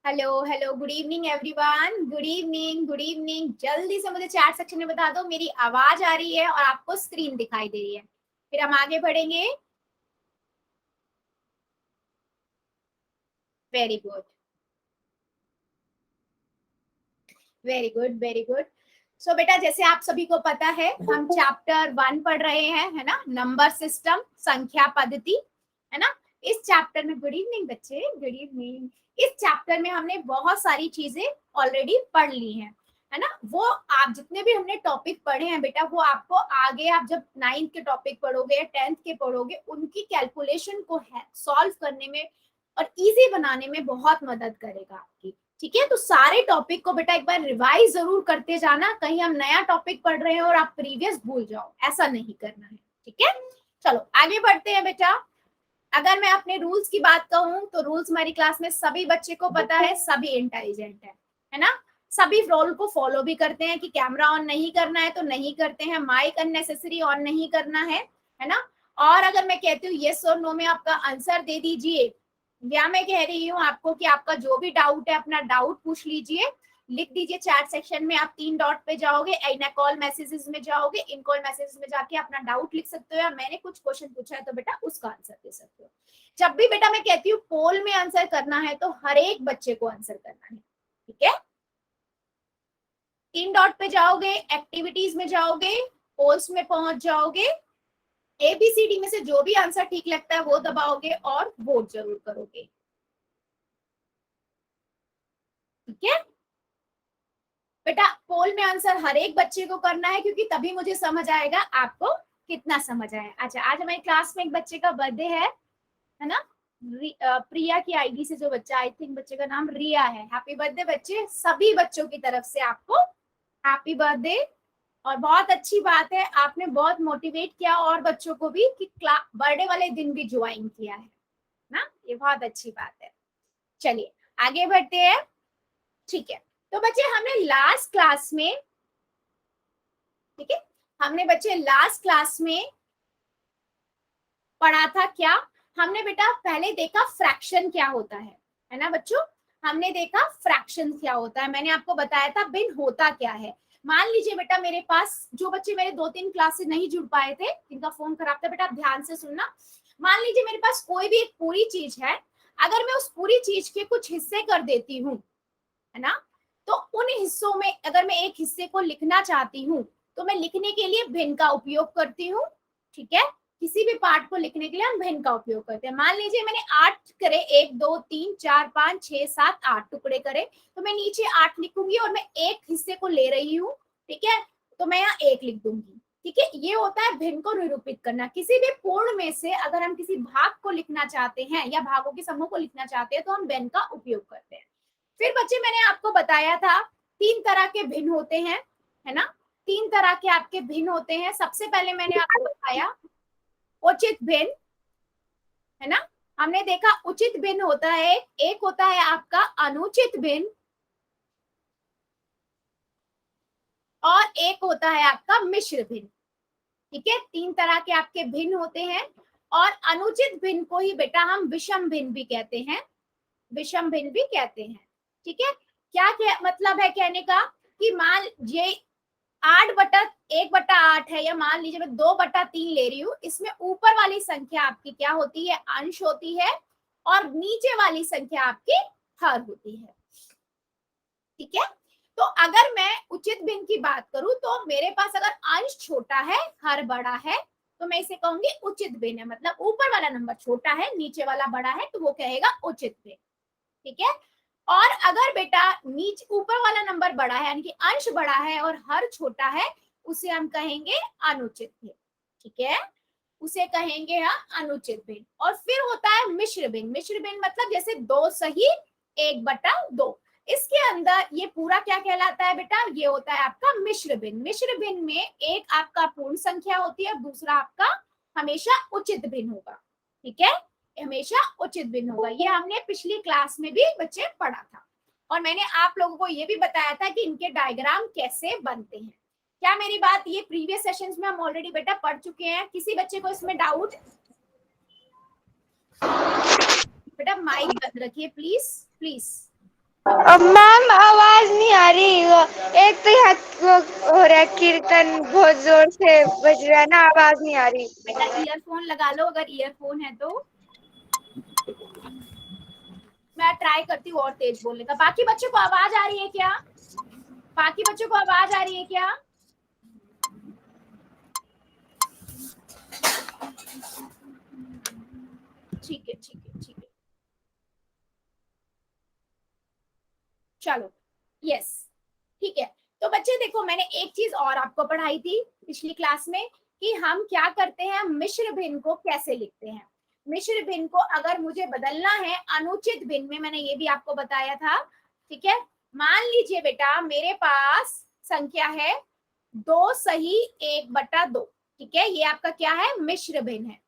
Hello hello, good evening everyone, good evening good evening. जल्दी से मुझे चैट सेक्शन में बता दो मेरी आवाज आ रही है और आपको स्क्रीन दिखाई दे रही है, फिर हम आगे बढ़ेंगे। Very good, very good, very good. So बेटा, जैसे आप सभी को पता है, हम चैप्टर 1 पढ़ रहे हैं, है ना, नंबर सिस्टम, संख्या पद्धति, है ना। इस चैप्टर में, गुड इवनिंग बच्चे, गुड इवनिंग। इस चैप्टर में हमने बहुत सारी चीजें ऑलरेडी पढ़ ली हैं, है ना। वो आप जितने भी हमने टॉपिक पढ़े हैं बेटा, वो आपको आगे आप जब 9th के टॉपिक पढ़ोगे या 10th के पढ़ोगे, उनकी कैलकुलेशन को सॉल्व करने में और इजी बनाने में बहुत मदद करेगा आपकी। ठीक है, तो सारे टॉपिक को बेटा एक बार रिवाइज जरूर करते जाना, कहीं हम नया टॉपिक पढ़ रहे हैं और आप प्रीवियस भूल जाओ, ऐसा नहीं करना है। ठीक है, चलो आगे बढ़ते हैं बेटा। अगर मैं अपने रूल्स की बात कहूं तो रूल्स हमारी क्लास में सभी बच्चे को पता है, सभी इंटेलिजेंट है ना। सभी रूल को फॉलो भी करते हैं कि कैमरा ऑन नहीं करना है तो नहीं करते हैं, माइक अननेसेसरी ऑन नहीं करना है ना। और अगर मैं कहती हूँ येस और नो में आपका आंसर दे दीजिए, या मैं कह रही हूँ आपको कि आपका जो भी डाउट है अपना डाउट पूछ लीजिए, लिख दीजिए चैट सेक्शन में। आप 3 डॉट पे जाओगे, इन कॉल मैसेजेस में जाओगे, इन कॉल मैसेजेस में जाके अपना डाउट लिख सकते हो, या मैंने कुछ क्वेश्चन पूछा है तो बेटा उसका आंसर दे सकते हो। जब भी बेटा मैं कहती हूँ पोल में आंसर करना है तो हर एक बच्चे को आंसर करना है। ठीक है, 3 डॉट पे जाओगे, एक्टिविटीज में जाओगे, पोल्स में पहुंच जाओगे, ABCD में से जो भी आंसर ठीक लगता है वो दबाओगे और वोट जरूर करोगे। ठीक है बेटा, पोल में आंसर हर एक बच्चे को करना है, क्योंकि तभी मुझे समझ आएगा आपको कितना समझ आया। अच्छा, आज हमारी क्लास में एक बच्चे का बर्थडे है ना। प्रिया की आईडी से जो बच्चा, आई थिंक बच्चे का नाम रिया है। हैप्पी बर्थडे बच्चे, सभी बच्चों की तरफ से आपको हैप्पी बर्थडे। और बहुत अच्छी बात है, आपने बहुत मोटिवेट किया और बच्चों को भी कि बर्थडे वाले दिन भी ज्वाइन किया है ना, ये बहुत अच्छी बात है। चलिए आगे बढ़ते हैं। ठीक है, तो बच्चे हमने लास्ट क्लास में, ठीक है, हमने बच्चे लास्ट क्लास में पढ़ा था क्या? हमने बेटा पहले देखा फ्रैक्शन क्या होता है ना बच्चों। हमने देखा फ्रैक्शन क्या होता है, मैंने आपको बताया था भिन्न होता क्या है। मान लीजिए बेटा, मेरे पास जो बच्चे मेरे 2-3 क्लास से नहीं जुड़ पाए थे, जिनका फोन खराब था, बेटा आप ध्यान से सुनना। मान लीजिए मेरे पास कोई भी एक पूरी चीज है, अगर मैं उस पूरी चीज के कुछ हिस्से कर देती हूँ, है ना, तो उन हिस्सों में अगर मैं एक हिस्से को लिखना चाहती हूँ तो मैं लिखने के लिए भिन्न का उपयोग करती हूँ। ठीक है, किसी भी पार्ट को लिखने के लिए हम भिन्न का उपयोग करते हैं। मान लीजिए मैंने 8 करे, 1 2 3 4 5 6 7 8 टुकड़े करे, तो मैं नीचे 8 लिखूंगी और मैं एक हिस्से को ले रही हूँ। ठीक है, तो मैं यहाँ 1 लिख दूंगी। ठीक है, ये होता है भिन्न को निरूपित करना। किसी भी पूर्ण में से अगर हम किसी भाग को लिखना चाहते हैं या भागों के समूह को लिखना चाहते हैं तो हम भिन्न का उपयोग करते हैं। फिर बच्चे मैंने आपको बताया था 3 तरह के भिन्न होते हैं, है ना। 3 तरह के आपके भिन्न होते हैं। सबसे पहले मैंने आपको बताया उचित भिन्न, है ना। हमने देखा उचित भिन्न होता है, एक होता है आपका अनुचित भिन्न, और एक होता है आपका मिश्र भिन्न। ठीक है, 3 तरह के आपके भिन्न होते हैं, और अनुचित भिन्न को ही बेटा हम विषम भिन्न भी कहते हैं, विषम भिन्न भी कहते हैं। ठीक है, क्या मतलब है कहने का कि मान ये 8/1/8 है, या मान लीजिए मैं 2/3 ले रही हूँ, इसमें ऊपर वाली संख्या आपकी क्या होती है? अंश होती है, और नीचे वाली संख्या आपकी हर होती है। ठीक है, तो अगर मैं उचित भिन्न की बात करूं तो मेरे पास अगर अंश छोटा है, हर बड़ा है, तो मैं इसे कहूंगी उचित भिन्न है। मतलब ऊपर वाला नंबर छोटा है, नीचे वाला बड़ा है, तो वो कहेगा उचित भिन्न। ठीक है, और अगर बेटा नीचे ऊपर वाला नंबर बड़ा है, यानी कि अंश बड़ा है और हर छोटा है, उसे हम कहेंगे अनुचित भिन्न। ठीक है, उसे कहेंगे हम अनुचित भिन्न। और फिर होता है मिश्र भिन्न। मिश्र भिन्न मतलब जैसे 2 सही 1/2। इसके अंदर ये पूरा क्या कहलाता है बेटा? ये होता है आपका मिश्र भिन्न। मिश्र भिन्न में एक आपका पूर्ण संख्या होती है, दूसरा आपका हमेशा उचित भिन्न होगा। ठीक है, हमेशा उचित भिन्न होगा। ये हमने पिछली क्लास में भी बच्चे पढ़ा था, और मैंने आप लोगों को ये भी बताया था कि इनके डायग्राम कैसे बनते हैं। क्या मेरी बात ये प्रीवियस सेशंस में हम ऑलरेडी बेटा पढ़ चुके हैं? किसी बच्चे को इसमें डाउट? बेटा आप माइक बंद रखिए प्लीज प्लीज। मैम आवाज नहीं आ रही, एक तो यहाँ हो रहा है कीर्तन बहुत जोर से बज रहा है ना, आवाज नहीं आ रही। बेटा ईयरफोन लगा लो अगर ईयरफोन है तो। मैं ट्राई करती हूँ और तेज बोलने का। बाकी बच्चों को आवाज आ रही है क्या? बाकी बच्चों को आवाज आ रही है क्या? ठीक है ठीक है ठीक है, चलो यस ठीक है। तो बच्चे देखो, मैंने एक चीज और आपको पढ़ाई थी पिछली क्लास में कि हम क्या करते हैं, मिश्र भिन्न को कैसे लिखते हैं। मिश्र भिन्न को अगर मुझे बदलना है अनुचित भिन्न में, मैंने ये भी आपको बताया था। ठीक है, मान लीजिए बेटा मेरे पास संख्या है 2 सही 1/2। ठीक है, ये आपका क्या है, मिश्र भिन्न है।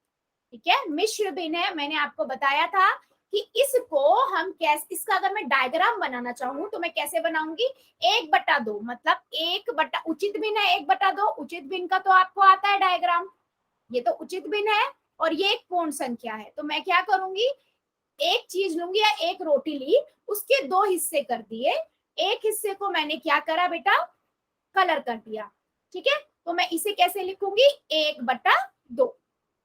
ठीक है, मिश्र भिन्न है। मैंने आपको बताया था कि इसको हम कैसे, इसका अगर मैं डायग्राम बनाना चाहूँ तो मैं कैसे बनाऊंगी, 1/2 मतलब 1 उचित भिन्न है 1/2। उचित भिन्न का तो आपको आता है डायग्राम, ये तो उचित भिन्न है और ये एक पूर्ण संख्या है। तो मैं क्या करूंगी, एक चीज लूंगी या एक रोटी ली, उसके 2 हिस्से कर दिए। एक हिस्से को मैंने क्या करा बेटा, कलर कर दिया। ठीक है, तो मैं इसे कैसे लिखूंगी, 1/2।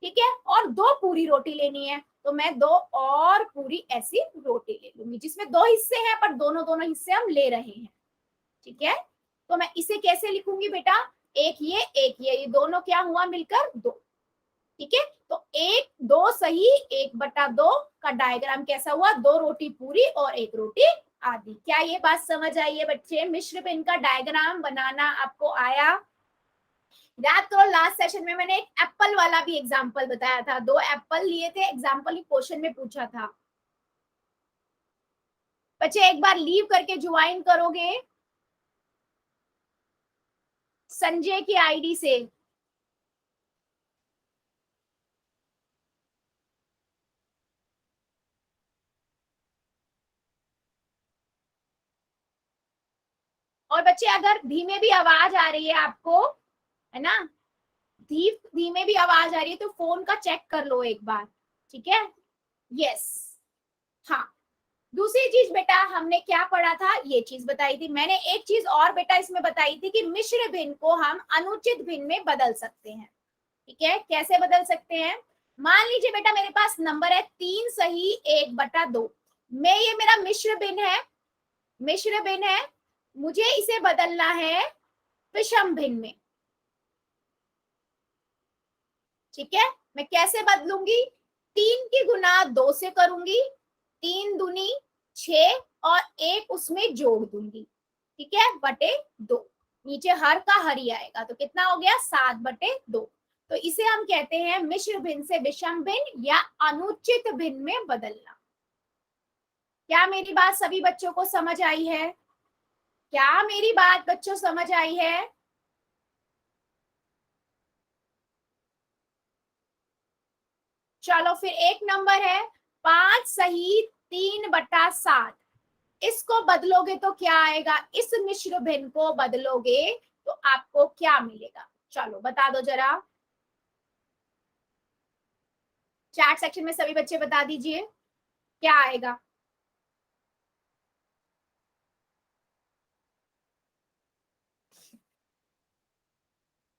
ठीक है, और 2 पूरी रोटी लेनी है तो मैं 2 और पूरी ऐसी रोटी ले लूंगी, जिसमें 2 हिस्से हैं पर दोनों दोनों हिस्से हम ले रहे हैं। ठीक है, तो मैं इसे कैसे लिखूंगी बेटा, एक ये दोनों क्या हुआ मिलकर 2। ठीक है, तो 2 सही 1/2 का डायग्राम कैसा हुआ, 2 रोटी पूरी और 1 रोटी आधी। क्या ये बात समझ आई है बच्चे, मिश्र भिन्न का डायग्राम बनाना आपको आया? याद करो लास्ट सेशन में मैंने एक एप्पल वाला भी एग्जांपल बताया था, 2 एप्पल लिए थे, एग्जांपल ही क्वेश्चन में पूछा था। बच्चे एक बार लीव करके ज्वाइन करोगे संजय की आईडी से। और बच्चे अगर धीमे भी आवाज आ रही है आपको, है ना, धीमे भी आवाज आ रही है तो फोन का चेक कर लो एक बार। ठीक है, यस। हाँ, दूसरी चीज बेटा हमने क्या पढ़ा था, ये चीज बताई थी मैंने। एक चीज और बेटा इसमें बताई थी कि मिश्र भिन्न को हम अनुचित भिन्न में बदल सकते हैं। ठीक है, कैसे बदल सकते हैं, मान लीजिए बेटा मेरे पास नंबर है 3 सही 1/2 में, ये मेरा मिश्र भिन्न है, मिश्र भिन्न है, मुझे इसे बदलना है विषम भिन्न में। ठीक है, मैं कैसे बदलूंगी, 3 की गुना 2 से करूंगी, 3 दूनी 6 और 1 उसमें जोड़ दूंगी। ठीक है, बटे 2, नीचे हर का हर ही आएगा तो कितना हो गया 7/2। तो इसे हम कहते हैं मिश्र भिन्न से विषम भिन्न या अनुचित भिन्न में बदलना। क्या मेरी बात सभी बच्चों को समझ आई है? क्या मेरी बात बच्चों समझ आई है? चलो फिर एक नंबर है 5 सही 3/7, इसको बदलोगे तो क्या आएगा, इस मिश्र भिन्न को बदलोगे तो आपको क्या मिलेगा, चलो बता दो जरा, चैट सेक्शन में सभी बच्चे बता दीजिए क्या आएगा।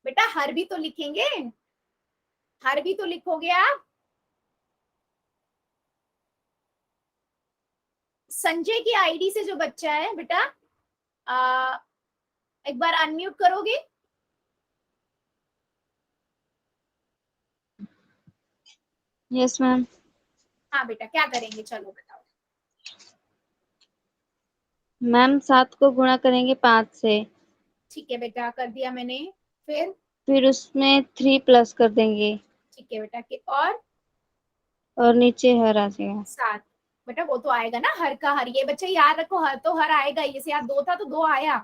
बेटा हर भी तो लिखेंगे, हर भी तो लिखोगे आप। संजय की आईडी से जो बच्चा है बेटा, एक बार अनम्यूट करोगे? Yes ma'am. हाँ बेटा क्या करेंगे, चलो बताओ। मैम 7 को गुणा करेंगे 5 से, ठीक है बेटा कर दिया मैंने, फिर उसमें 3 प्लस कर देंगे ठीक है बेटा और नीचे हर आ जाएगा। 7। बेटा वो तो आएगा ना हर का हर, ये बच्चे याद रखो, हर तो हर आएगा, जैसे यहाँ 2 था तो 2 आया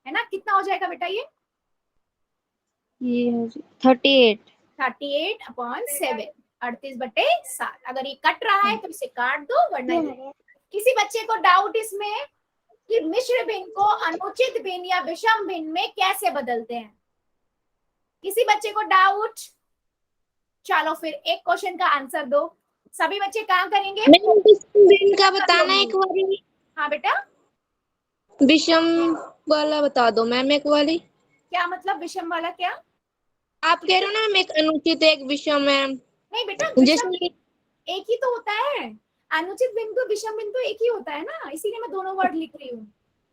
है ना, कितना हो जाएगा बेटा ये ये 38। 38/7, 38/7। अगर ये कट रहा है तो इसे काट दो, वरना किसी बच्चे को डाउट इसमें कि मिश्र भिन्न को अनुचित भिन्न या विषम भिन्न में कैसे बदलते हैं, किसी बच्चे को डाउट? चलो फिर एक क्वेश्चन का आंसर दो, सभी बच्चे कहाँ करेंगे? मैम विषम भिन्न का बताना एक बारी। हाँ बेटा, विषम वाला बता दो मैम एक बारी। क्या मतलब विषम वाला? क्या आप कह रहे हो ना मैम, एक अनुचित एक विषम है, नहीं बेटा, विषम जैसे एक ही तो होता है। अनुचित बिंदु विषम बिंदु एक ही होता है ना, इसीलिए मैं दोनों वर्ड लिख रही हूँ।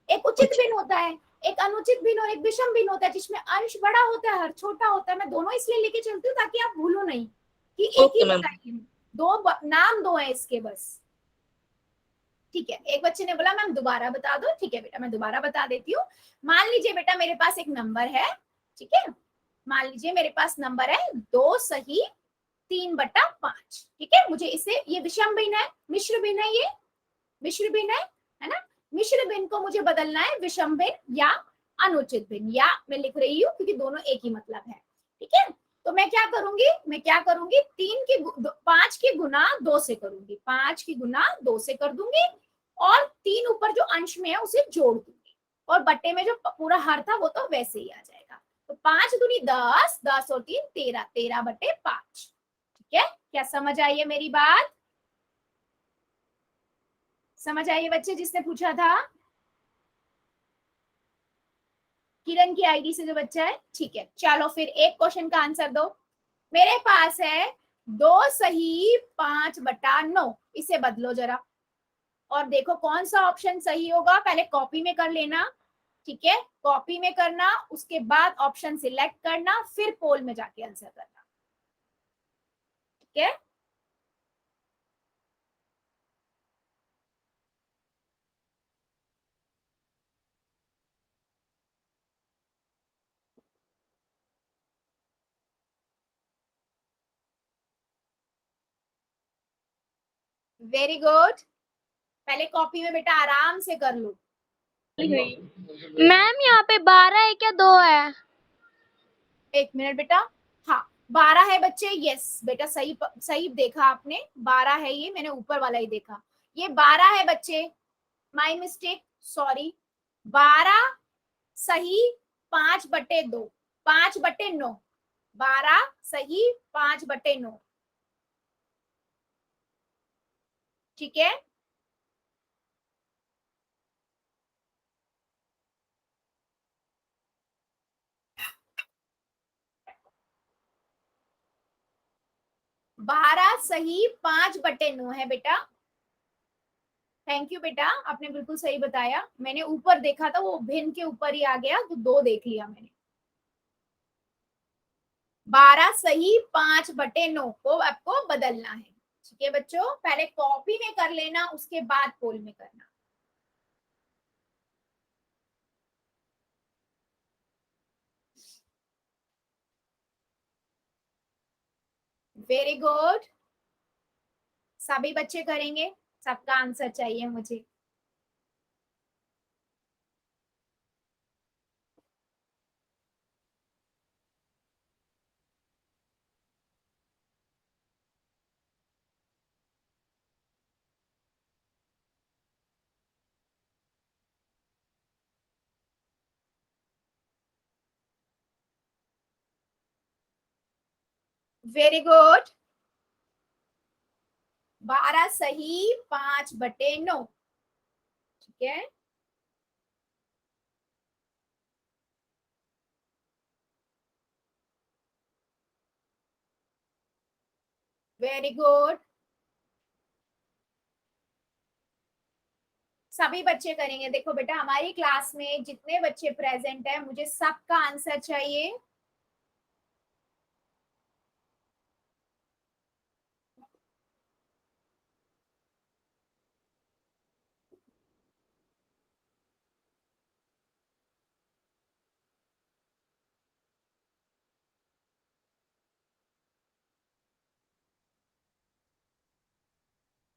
एक उचित भिन्न होता है, एक अनुचित भिन्न और एक विषम भिन्न होता है, जिसमें अंश बड़ा होता है हर छोटा होता है। मैं दोनों इसलिए लेके चलती हूँ ताकि आप भूलो नहीं कि एक ही ओके मैम। बताइए। नाम दो है इसके बस। ठीक है, एक बच्चे ने बोला मैम दोबारा बता दो। ठीक है बेटा, मैं दोबारा बता देती हूँ। मान लीजिए बेटा मेरे पास एक नंबर है, ठीक है, मान लीजिए मेरे पास नंबर है 2 सही 3/5। ठीक है, मुझे इसे, ये विषम भिन्न है, मिश्र भिन्न है, ये मिश्र भिन्न है ना। मिश्र भिन्न को मुझे बदलना है विषम भिन्न या अनुचित भिन्न, या मैं लिख रही हूँ क्योंकि दोनों एक ही मतलब है। ठीक है, तो मैं क्या करूंगी, 5 की गुना 2 से करूंगी, 5 की गुना 2 से कर दूंगी, और 3 ऊपर जो अंश में है उसे जोड़ दूंगी, और बट्टे में जो पूरा हर था वो तो वैसे ही आ जाएगा। तो 5 दूनी 10, 10 और 3 13, 13/5। ठीक है, क्या समझ आई है मेरी बात? समझ आइए बच्चे, जिसने पूछा था किरण की आईडी से जो बच्चा है। ठीक है, चलो फिर एक क्वेश्चन का आंसर दो। मेरे पास है 2 सही 5/9, इसे बदलो जरा और देखो कौन सा ऑप्शन सही होगा। पहले कॉपी में कर लेना, ठीक है, कॉपी में करना, उसके बाद ऑप्शन सिलेक्ट करना, फिर पोल में जाके आंसर करना। ठीक है, वेरी गुड। पहले कॉपी में बेटा आराम से कर लो। मैम यहाँ पे 12 है क्या 2 है? एक मिनट बेटा, हाँ 12 है बच्चे। यस बेटा, सही सही देखा आपने, 12 है, ये मैंने ऊपर वाला ही देखा, ये 12 है बच्चे, माय मिस्टेक, सॉरी। 12 सही 5/2, 5/9, 12 सही 5/9। ठीक है, बारह सही 5/9 है बेटा। थैंक यू बेटा, आपने बिल्कुल सही बताया। मैंने ऊपर देखा था, वो भिन्न के ऊपर ही आ गया, तो 2 देख लिया मैंने। 12 सही 5/9 को आपको बदलना है। ठीक है बच्चों, पहले कॉपी में कर लेना, उसके बाद पोल में करना। वेरी गुड, सभी बच्चे करेंगे, सबका आंसर चाहिए मुझे। वेरी गुड, 12 सही 5/9। ठीक है, वेरी गुड, सभी बच्चे करेंगे। देखो बेटा, हमारी क्लास में जितने बच्चे प्रेजेंट है, मुझे सबका आंसर चाहिए।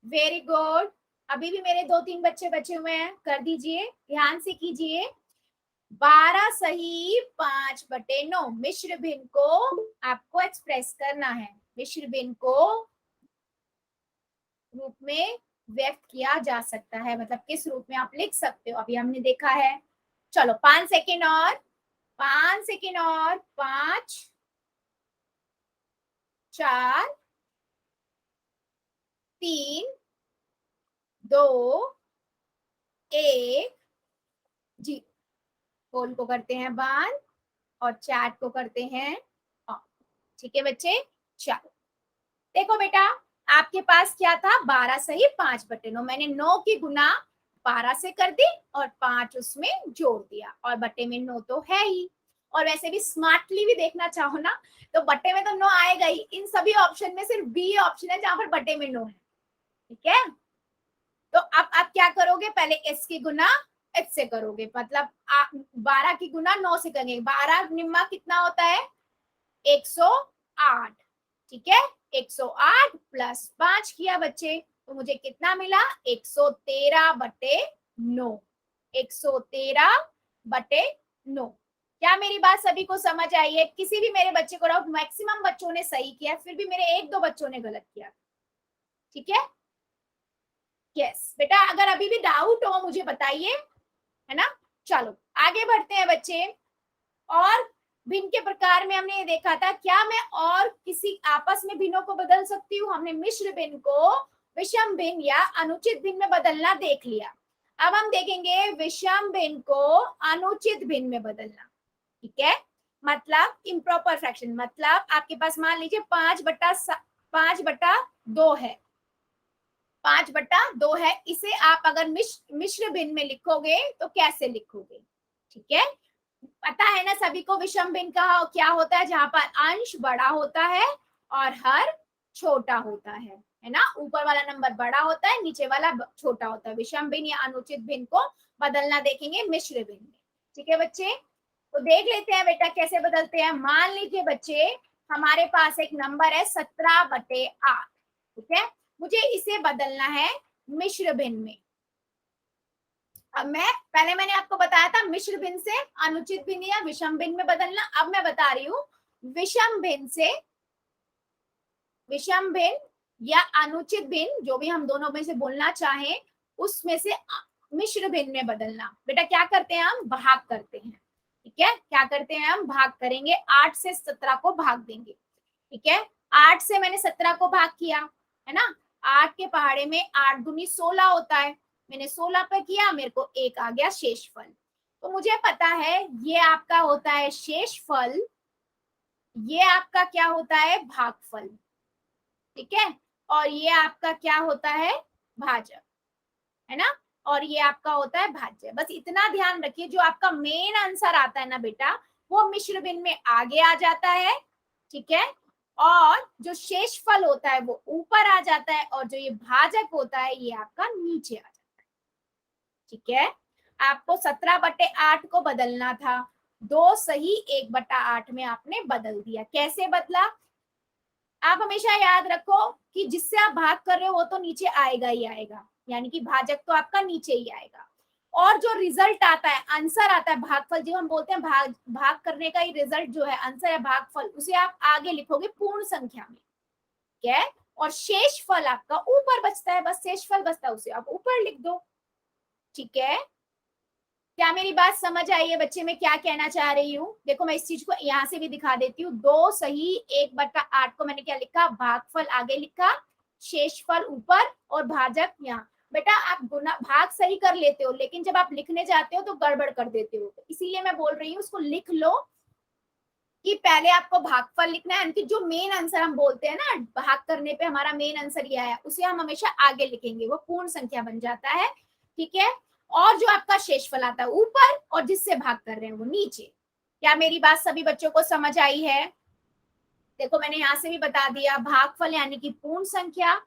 वेरी गुड, अभी भी मेरे 2-3 बच्चे बचे हुए हैं, कर दीजिए, ध्यान से कीजिए। 12 सही 5/9, मिश्र भिन्न को आपको एक्सप्रेस करना है। मिश्र भिन्न को रूप में व्यक्त किया जा सकता है, मतलब किस रूप में आप लिख सकते हो, अभी हमने देखा है। चलो 5 सेकेंड और, 5 सेकेंड और, 5 4 3 2 1 जी, पोल को करते हैं बंद और चैट को करते हैं ऑन। ठीक है बच्चे, चलो देखो बेटा, आपके पास क्या था, 12 सही 5/9। मैंने 9 की गुना 12 से कर दी और 5 उसमें जोड़ दिया, और बटे में 9 तो है ही। और वैसे भी स्मार्टली भी देखना चाहो ना तो बटे में तो 9 आएगा ही। इन सभी ऑप्शन में सिर्फ बी ऑप्शन है जहां पर बटे में 9 है। ठीक है, तो अब आप क्या करोगे, पहले एस की गुना एच से करोगे, मतलब 12 की गुना 9 से करेंगे। 12 निम्मा कितना होता है, 108। ठीक है, 108 प्लस 5 किया बच्चे, तो मुझे कितना मिला, 113/9। 113/9। क्या मेरी बात सभी को समझ आई है? किसी भी मेरे बच्चे को डाउट, मैक्सिमम बच्चों ने सही किया, फिर भी मेरे 1-2 बच्चों ने गलत किया। ठीक है, यस बेटा, अगर अभी भी डाउट हो मुझे बताइए, है ना। चलो आगे बढ़ते हैं बच्चे। और भिन्न के प्रकार में हमने ये देखा था, क्या मैं और किसी आपस में भिन्नों को बदल सकती हूँ? हमने मिश्र भिन्न को विषम भिन्न या अनुचित भिन्न में बदलना देख लिया। अब हम देखेंगे विषम भिन्न को अनुचित भिन्न में बदलना। ठीक है, मतलब इम्प्रॉपर फ्रैक्शन, मतलब आपके पास मान लीजिए 5/2 है, 5/2 है, इसे आप अगर मिश्र भिन्न में लिखोगे तो कैसे लिखोगे? ठीक है, पता है ना सभी को विषम भिन्न का क्या होता है, जहां पर अंश बड़ा होता है और हर छोटा होता है ना। ऊपर वाला नंबर बड़ा होता है, नीचे वाला छोटा होता है। विषम भिन्न या अनुचित भिन्न को बदलना देखेंगे मिश्र भिन्न में। ठीक है बच्चे, तो देख लेते हैं बेटा कैसे बदलते हैं। मान लीजिए बच्चे, हमारे पास एक नंबर है 17/8। ठीक है, मुझे इसे बदलना है मिश्र भिन्न में। अब मैंने आपको बताया था मिश्र भिन्न से अनुचित भिन्न या विषम भिन्न में बदलना। अब मैं बता रही हूँ विषम भिन्न से विषम भिन्न या अनुचित भिन्न, जो भी हम दोनों में से बोलना चाहें, उसमें से मिश्र भिन्न में बदलना। बेटा क्या करते हैं, हम भाग करते हैं। ठीक है, क्या करते हैं, हम भाग करेंगे। 8 से 17 को भाग देंगे। ठीक है, 8 से मैंने 17 को भाग किया, है ना। 8 के पहाड़े में 8 दूनी 16 होता है, मैंने 16 पे किया, मेरे को 1 आ गया शेषफल। तो मुझे पता है ये आपका होता है शेषफल, ये आपका क्या होता है, भागफल। ठीक है, और ये आपका क्या होता है, भाजक, है ना। और ये आपका होता है भाज्य। बस इतना ध्यान रखिए, जो आपका मेन आंसर आता है ना बेटा, वो मिश्र भिन्न में आगे आ जाता है। ठीक है, और जो शेषफल होता है वो ऊपर आ जाता है, और जो ये भाजक होता है ये आपका नीचे आ जाता है। ठीक है, आपको 17/8 को बदलना था, 2 सही 1/8 में आपने बदल दिया। कैसे बदला, आप हमेशा याद रखो कि जिससे आप भाग कर रहे हो वो तो नीचे आएगा ही आएगा, यानी कि भाजक तो आपका नीचे ही आएगा। और जो रिजल्ट आता है, आंसर आता है, भागफल, जो हम बोलते हैं भाग करने का ही रिजल्ट जो है आंसर या भागफल, उसे आप आगे लिखोगे पूर्ण संख्या में। ठीक है, और शेषफल आपका ऊपर बचता है, बस शेषफल बचता है, उसे आप ऊपर लिख दो। ठीक है, क्या मेरी बात समझ आई है बच्चे, मैं क्या कहना चाह रही हूँ? देखो मैं इस चीज को यहाँ से भी दिखा देती हूँ। 2 सही 1/8 को मैंने क्या लिखा, भागफल आगे लिखा, शेषफल ऊपर और भाजक यहाँ। बेटा आप गुना भाग सही कर लेते हो, लेकिन जब आप लिखने जाते हो तो गड़बड़ कर देते हो, इसीलिए मैं बोल रही हूँ उसको लिख लो कि पहले आपको भागफल लिखना है, यानी जो मेन आंसर हम बोलते हैं ना, भाग करने पे हमारा मेन आंसर ये आया, उसे हम हमेशा आगे लिखेंगे, वो पूर्ण संख्या बन जाता है। ठीक है, और जो आपका शेषफल आता है ऊपर, और जिससे भाग कर रहे हैं वो नीचे। क्या मेरी बात सभी बच्चों को समझ आई है? देखो मैंने यहाँ से भी बता दिया, भागफल यानी कि पूर्ण संख्या,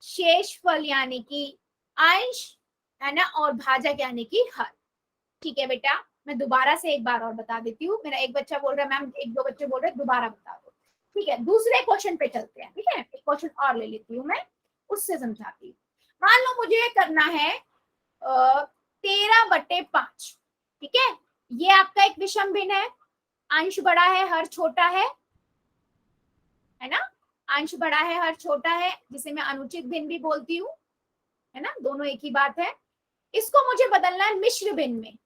शेषफल यानी कि अंश, है ना, और भाजक यानी कि हर। ठीक है बेटा, मैं दोबारा से एक बार और बता देती हूँ। मेरा एक बच्चा बोल रहा है मैम, 1-2 बच्चे बोल रहे हैं दोबारा बता दो। ठीक है, दूसरे क्वेश्चन पे चलते हैं। ठीक है, एक क्वेश्चन और ले लेती हूँ मैं, उससे समझाती हूँ। मान लो मुझे करना है 13/5। ठीक है, ये आपका एक विषम भिन्न है, अंश बड़ा है हर छोटा है ना, अंश बड़ा है हर छोटा है, जिसे मैं अनुचित भिन्न भी बोलती हूँ, है ना, दोनों एक ही बात है। इसको मुझे बदलना है मिश्र भिन्न में।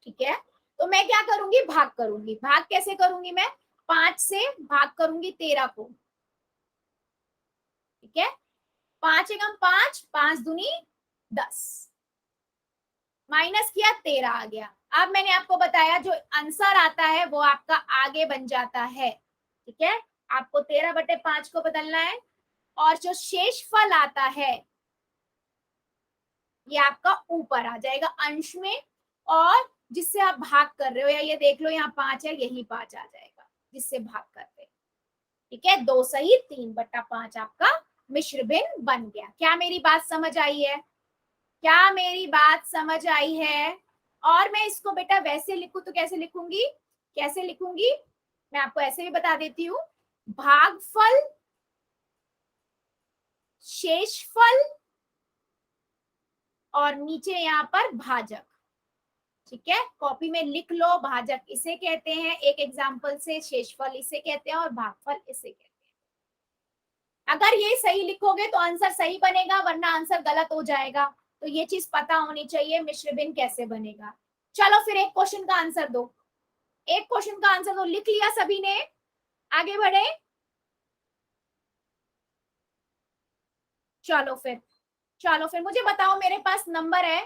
ठीक है, तो मैं क्या करूंगी, भाग करूंगी। भाग कैसे करूंगी मैं, 5 से भाग करूंगी 13 को, ठीक है। 5 एकम 5, 5 दूनी 10, माइनस किया 13 आ गया। अब मैंने आपको बताया जो आंसर आता है वो आपका आगे बन जाता है, ठीक है। आपको 13/5 को बदलना है और जो शेषफल आता है ये आपका ऊपर आ जाएगा अंश में, और जिससे आप भाग कर रहे हो, या ये देख लो यहाँ 5 है, यही 5 आ जाएगा जिससे भाग कर रहे हैं, ठीक है। 2 सही 3/5 आपका मिश्र भिन्न बन गया। क्या मेरी बात समझ आई है? क्या मेरी बात समझ आई है? और मैं इसको बेटा वैसे लिखूं तो कैसे लिखूंगी, कैसे लिखूंगी, मैं आपको ऐसे भी बता देती हूँ। भागफल, शेषफल और नीचे यहाँ पर भाजक, ठीक है। कॉपी में लिख लो, भाजक इसे कहते हैं एक एग्जाम्पल से, शेषफल इसे कहते हैं और भागफल इसे कहते हैं। अगर ये सही लिखोगे तो आंसर सही बनेगा, वरना आंसर गलत हो जाएगा। तो ये चीज पता होनी चाहिए मिश्र भिन्न कैसे बनेगा। चलो फिर एक क्वेश्चन का आंसर दो, एक क्वेश्चन का आंसर दो। लिख लिया सभी ने? आगे बढ़े, चलो फिर, चलो फिर मुझे बताओ, मेरे पास नंबर है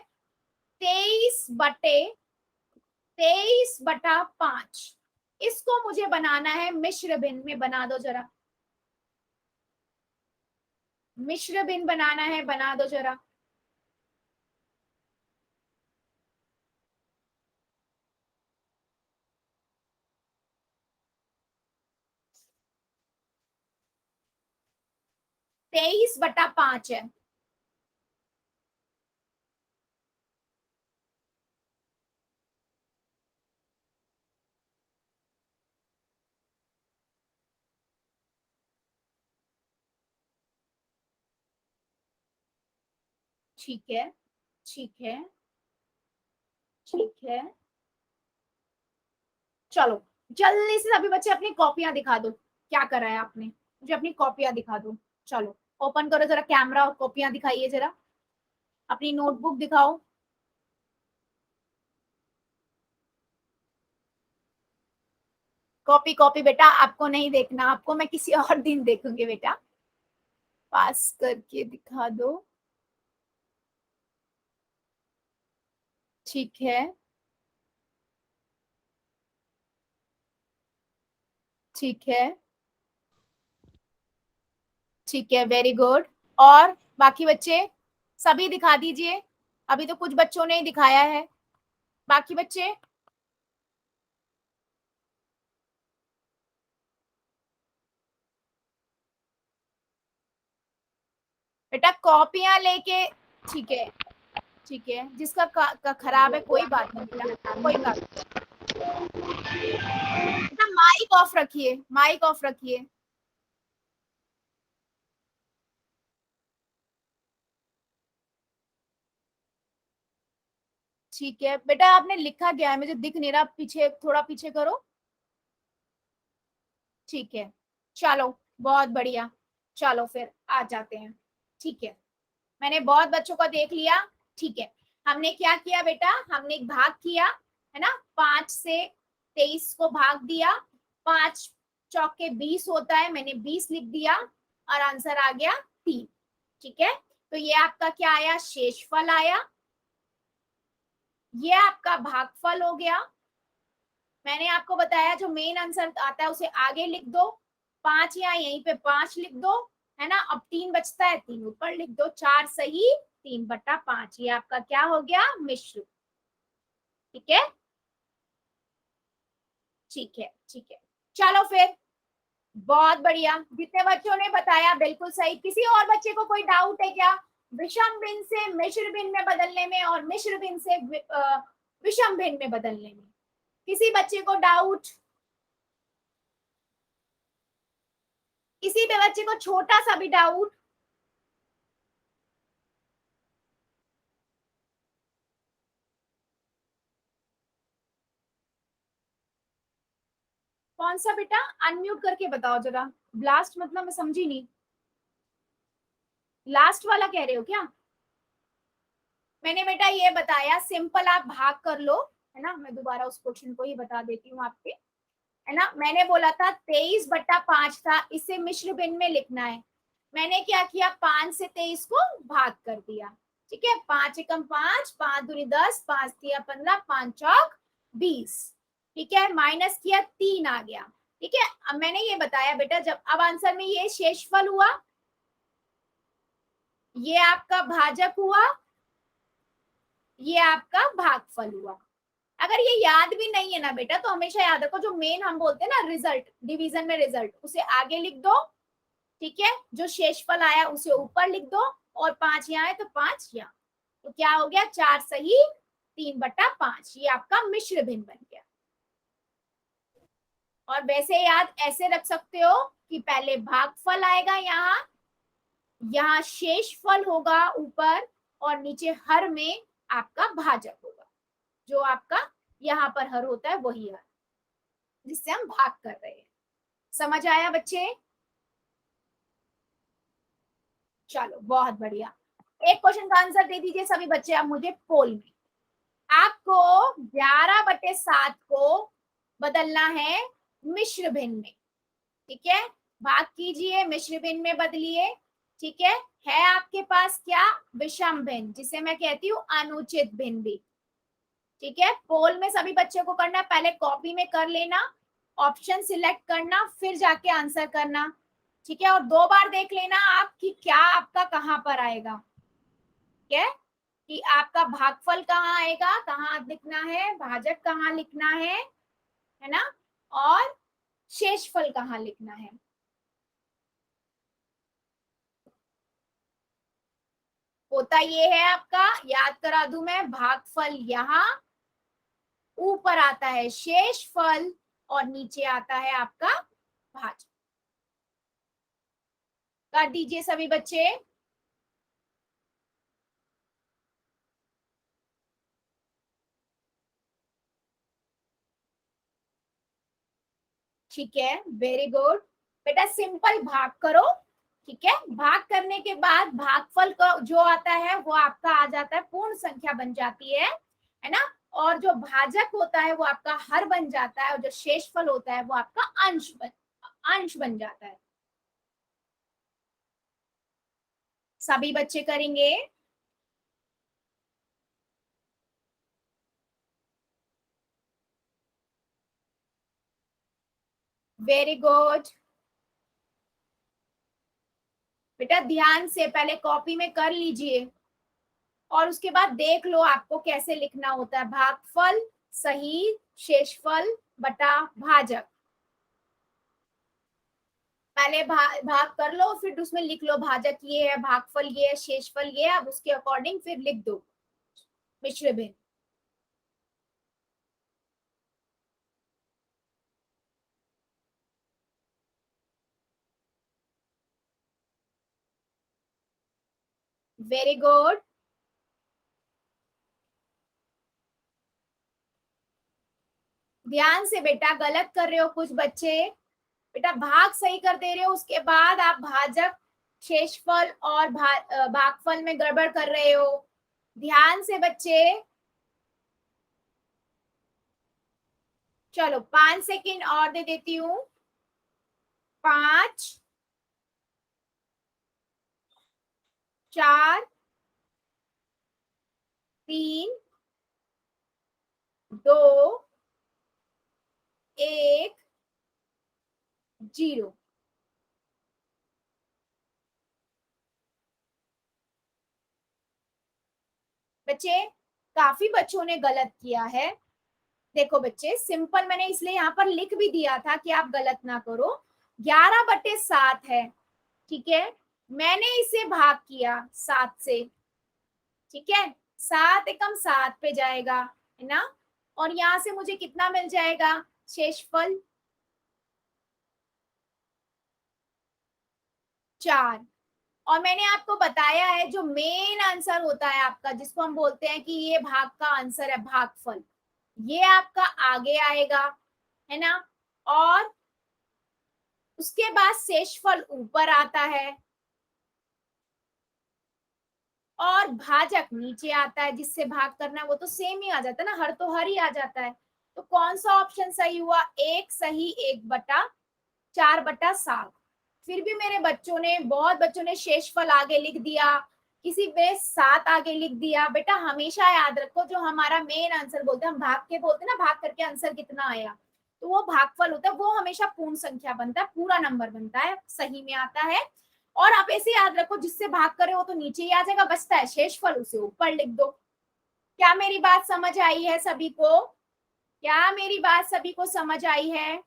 23/5, इसको मुझे बनाना है मिश्र भिन्न में। बना दो जरा, मिश्र भिन्न बनाना है, बना दो जरा। तेईस बटा पांच है, ठीक है, ठीक है, ठीक है। चलो जल्दी से सभी बच्चे अपनी कॉपियां दिखा दो, क्या करा है आपने, मुझे अपनी कॉपियां दिखा दो। चलो ओपन करो जरा कैमरा और कॉपियां दिखाइए जरा, अपनी नोटबुक दिखाओ। कॉपी कॉपी बेटा आपको नहीं देखना, आपको मैं किसी और दिन देखूंगी बेटा। पास करके दिखा दो, ठीक है, ठीक है, ठीक है, वेरी गुड। और बाकी बच्चे सभी दिखा दीजिए, अभी तो कुछ बच्चों ने ही दिखाया है, बाकी बच्चे। बेटा कॉपियां लेके, ठीक है, ठीक है, जिसका खराब है कोई बात नहीं बेटा, कोई बात नहीं बेटा। माइक ऑफ रखिए, माइक ऑफ रखिए। ठीक है बेटा, आपने लिखा क्या है मुझे दिख नहीं रहा, पीछे थोड़ा पीछे करो, ठीक है। चलो बहुत बढ़िया, चलो फिर आ जाते हैं, ठीक है। मैंने बहुत बच्चों को देख लिया, ठीक है। हमने क्या किया बेटा, हमने एक भाग किया है ना, 5 से 23 को भाग दिया, 5 चौके 20 होता है, मैंने 20 लिख दिया और आंसर आ गया 3, ठीक है। तो ये आपका क्या आया, शेषफल आया, ये आपका भागफल हो गया। मैंने आपको बताया जो मेन आंसर आता है उसे आगे लिख दो, 5 या यहीं पे 5 लिख दो, है ना। अब 3 बचता है, 3 ऊपर लिख दो, 4 सही 3/5, ये आपका क्या हो गया, मिश्र, ठीक है, ठीक है, ठीक है। चलो फिर बहुत बढ़िया, जितने बच्चों ने बताया बिल्कुल सही। किसी और बच्चे को कोई डाउट है क्या विषम भिन्न से मिश्र भिन्न में बदलने में और मिश्र भिन्न से विषम भिन्न में बदलने में? किसी बच्चे को डाउट, किसी भी बच्चे को छोटा सा भी डाउट? कौन सा बेटा, अनम्यूट करके बताओ जरा। ब्लास्ट मतलब मैं समझी नहीं, लास्ट वाला कह रहे हो क्या? मैंने बेटा ये बताया सिंपल, आप भाग कर लो, है ना। मैं दोबारा उस क्वेश्चन को ही बता देती हूँ आपके, है ना। मैंने बोला था 23/5 था, इसे मिश्र भिन्न में लिखना है। मैंने क्या किया, 5 से 23 को भाग कर दिया। ठीक है, 5 एकम 5, 5 दूनी 10, 5 तिया 15, 5 चौक 20। ठीक है, माइनस किया 3 आ गया। ठीक है, अब मैंने ये बताया बेटा, जब अब आंसर में ये शेषफल हुआ, ये आपका भाजक हुआ, ये आपका भागफल हुआ। अगर ये याद भी नहीं है ना बेटा, तो हमेशा याद रखो, जो मेन हम बोलते हैं ना रिजल्ट, डिवीजन में रिजल्ट, उसे आगे लिख दो। ठीक है, जो शेषफल आया उसे ऊपर लिख दो, और 5 यहाँ है तो 5 यहाँ। तो क्या हो गया, 4 सही 3/5, ये आपका मिश्र भिन्न बन गया। और वैसे याद ऐसे रख सकते हो कि पहले भागफल आएगा यहाँ शेषफल होगा ऊपर, और नीचे हर में आपका भाजक होगा। जो आपका यहाँ पर हर होता है वही हर, जिससे हम भाग कर रहे हैं। समझ आया बच्चे? चलो बहुत बढ़िया। एक क्वेश्चन का आंसर दे दीजिए सभी बच्चे आप मुझे पोल में। आपको 11/7 को बदलना है मिश्र भिन्न में। ठीक है, भाग कीजिए, मिश्र भिन्न में बदलिए। ठीक है आपके पास क्या, विषम भिन्न, जिसे मैं कहती हूँ अनुचित भिन्न भी। ठीक है, पोल में सभी बच्चों को करना, पहले कॉपी में कर लेना, ऑप्शन सिलेक्ट करना, फिर जाके आंसर करना। ठीक है, और 2 बार देख लेना आप कि क्या आपका कहाँ पर आएगा। ठीक है, कि आपका भागफल कहाँ आएगा, कहाँ लिखना है, भाजक कहाँ लिखना है ना, और शेषफल कहाँ लिखना है। होता ये है आपका, याद करा दूं मैं, भागफल यहाँ, ऊपर आता है शेषफल, और नीचे आता है आपका भाजक। कर दीजिए सभी बच्चे। ठीक है, वेरी गुड बेटा, सिंपल भाग करो। ठीक है, भाग करने के बाद भागफल का जो आता है वो आपका आ जाता है, पूर्ण संख्या बन जाती है ना। और जो भाजक होता है वो आपका हर बन जाता है, और जो शेषफल होता है वो आपका अंश बन जाता है। सभी बच्चे करेंगे। वेरी गुड बेटा, ध्यान से पहले कॉपी में कर लीजिए, और उसके बाद देख लो आपको कैसे लिखना होता है। भागफल सही शेषफल बटा भाजक, पहले भाग कर लो, फिर उसमें लिख लो भाजक ये है, भागफल ये है, शेषफल ये है, अब उसके अकॉर्डिंग फिर लिख दो मिश्र भिन्न। वेरी गुड, ध्यान से बेटा, गलत कर रहे हो कुछ बच्चे। बेटा भाग सही कर दे रहे हो, उसके बाद आप भाजक शेषफल और भागफल में गड़बड़ कर रहे हो। ध्यान से बच्चे। चलो 5 सेकेंड और दे देती हूँ। 5 4 3 2 1 0। बच्चे काफी बच्चों ने गलत किया है। देखो बच्चे, सिंपल मैंने इसलिए यहाँ पर लिख भी दिया था कि आप गलत ना करो। 11/7 है। ठीक है, मैंने इसे भाग किया 7 से। ठीक है, 7 एकम 7 पे जाएगा, है ना। और यहाँ से मुझे कितना मिल जाएगा, शेषफल 4। और मैंने आपको बताया है जो मेन आंसर होता है आपका, जिसको हम बोलते हैं कि ये भाग का आंसर है, भागफल, ये आपका आगे आएगा, है ना। और उसके बाद शेषफल ऊपर आता है, और भाजक नीचे आता है, जिससे भाग करना है वो तो सेम ही आ जाता है ना, हर तो हर ही आ जाता है। तो कौन सा ऑप्शन सही हुआ? एक सही, 1/4/7। फिर भी मेरे बच्चों ने, बहुत बच्चों ने शेषफल आगे लिख दिया, किसी ने 7 आगे लिख दिया। बेटा हमेशा याद रखो, जो हमारा मेन आंसर बोलते हैं, हम भाग के बोलते हैं ना, भाग करके आंसर कितना आया, तो वो भागफल होता है, वो हमेशा पूर्ण संख्या बनता है, पूरा नंबर बनता है, सही में आता है। और आप ऐसे याद रखो, जिससे भाग करे हो तो नीचे ही आ जाएगा, बचता है शेषफल, उसे ऊपर लिख दो। क्या मेरी बात समझ आई है सभी को? क्या मेरी बात सभी को समझ आई है?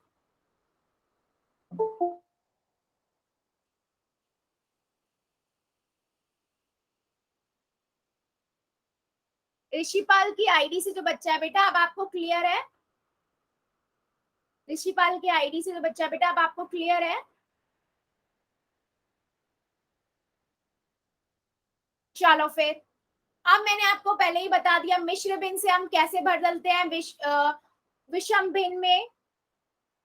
ऋषिपाल की आईडी से जो बच्चा है बेटा, अब आपको क्लियर है? ऋषिपाल की आईडी से जो बच्चा है बेटा, अब आपको क्लियर है? चलो फिर, अब मैंने आपको पहले ही बता दिया मिश्र भिन्न से हम कैसे बदलते हैं विषम भिन्न में,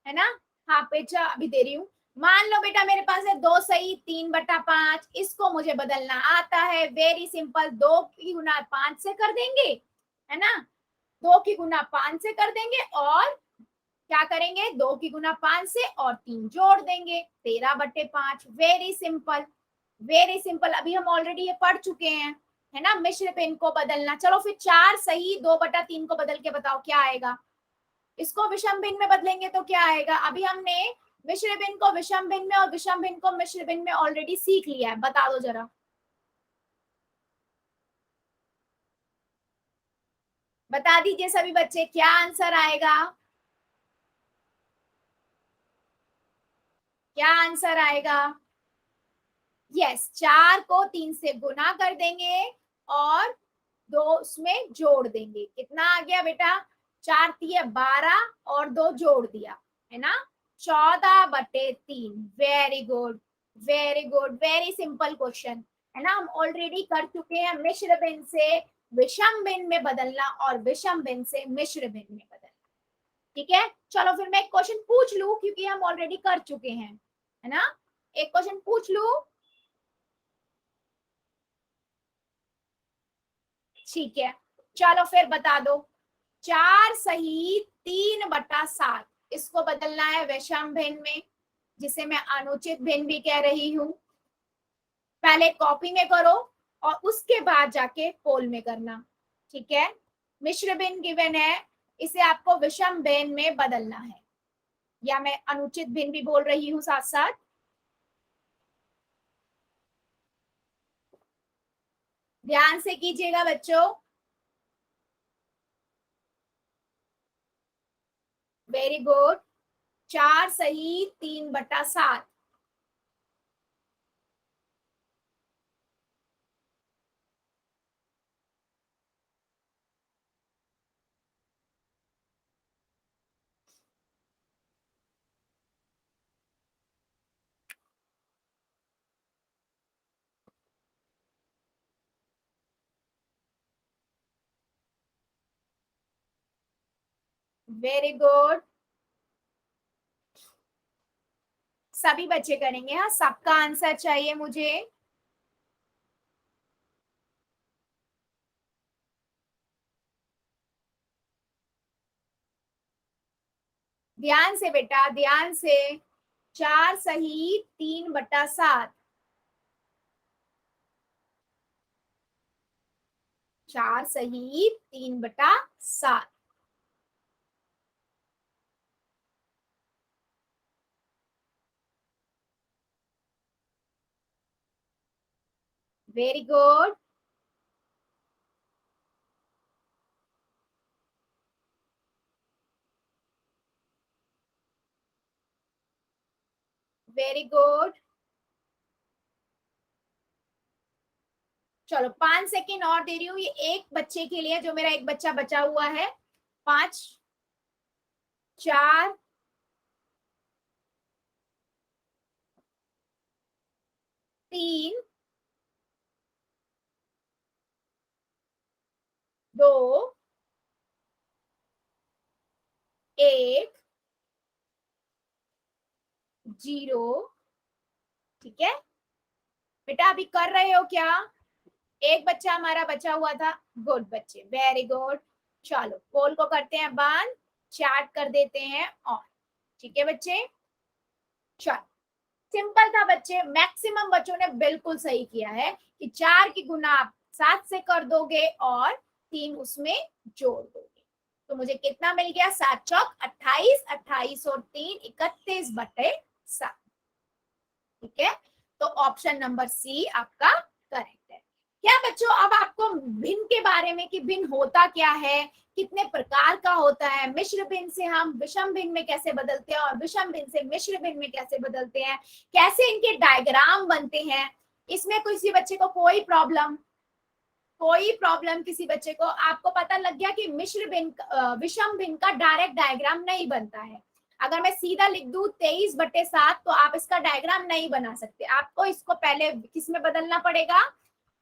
है ना? हाँ बेटा अभी दे रही हूँ। मान लो बेटा मेरे पास है 2 सही 3/5, इसको मुझे बदलना आता है, वेरी सिंपल, 2 की गुना 5 से कर देंगे, है ना? 2 की गुना 5 से कर देंगे, और क्या करेंगे, 2 की गुना 5 से और 3 जोड़ देंगे, 13/5। Very simple, very simple. अभी हम ऑलरेडी ये पढ़ चुके हैं, है ना, मिश्र भिन्न को बदलना। चलो फिर 4 सही 2/3 को बदल के बताओ क्या आएगा। इसको विषम भिन्न में बदलेंगे तो क्या आएगा? अभी हमने मिश्र भिन्न को विषम भिन्न में और विषम भिन्न को मिश्र भिन्न में ऑलरेडी सीख लिया है, बता दो जरा। बता दीजिए सभी बच्चे, क्या आंसर आएगा? क्या आंसर आएगा? यस, 4 को 3 से गुना कर देंगे और 2 उसमें जोड़ देंगे। कितना आ गया बेटा? 4 तिये 12 और 2 जोड़ दिया, है ना, 14/3। Very good, very good, very simple question, है ना। हम ऑलरेडी कर चुके हैं मिश्र भिन्न से विषम भिन्न में बदलना और विषम भिन्न से मिश्र भिन्न में बदलना। ठीक है, चलो फिर मैं एक क्वेश्चन पूछ लूं, क्योंकि हम ऑलरेडी कर चुके हैं, है ना। एक क्वेश्चन पूछ लूं? ठीक है, चलो फिर बता दो। 4 सही 3/7, इसको बदलना है विषम भिन्न में, जिसे मैं अनुचित भिन्न भी कह रही हूं। पहले कॉपी में करो और उसके बाद जाके पोल में करना, ठीक है। मिश्र भिन्न गिवन है, इसे आपको विषम भिन्न में बदलना है, या मैं अनुचित भिन्न भी बोल रही हूं साथ साथ। ध्यान से कीजिएगा बच्चों। वेरी गुड, 4 सही 3/7। वेरी गुड, सभी बच्चे करेंगे, हाँ, सबका आंसर चाहिए मुझे। ध्यान से बेटा, ध्यान से। 4 सही 3/7, 4 सही 3/7। Very good, very good. चलो 5 सेकेंड और दे रही हूँ, ये एक बच्चे के लिए, जो मेरा एक बच्चा बचा हुआ है। 5 4 3 2 1 0। ठीक है बेटा, अभी कर रहे हो क्या? एक बच्चा हमारा बचा हुआ था, गुड बच्चे, वेरी गुड। चलो पोल को करते हैं बंद। चार्ट कर देते हैं ऑन। ठीक है बच्चे, चलो सिंपल था बच्चे, मैक्सिमम बच्चों ने बिल्कुल सही किया है कि 4 की गुना आप 7 से कर दोगे और 3 उसमें जोड़ दोगे। तो मुझे कितना मिल गया, 7 चौक 28, 28 और 3 31/7। ठीक है, तो ऑप्शन नंबर सी आपका करेक्ट है। क्या बच्चों अब आपको भिन्न के बारे में कि भिन्न होता क्या है, कितने प्रकार का होता है, मिश्र भिन्न से हम विषम भिन्न में कैसे बदलते हैं और विषम भिन्न से मिश्र भिन्न में कैसे बदलते हैं, कैसे इनके डायग्राम बनते हैं, इसमें किसी बच्चे को कोई प्रॉब्लम किसी बच्चे को, आपको पता लग गया कि मिश्र भिन्न विषम भिन्न का डायरेक्ट डायग्राम नहीं बनता है। अगर मैं सीधा लिख दूं 23/7 तो आप इसका डायग्राम नहीं बना सकते, आपको इसको पहले किस में बदलना पड़ेगा,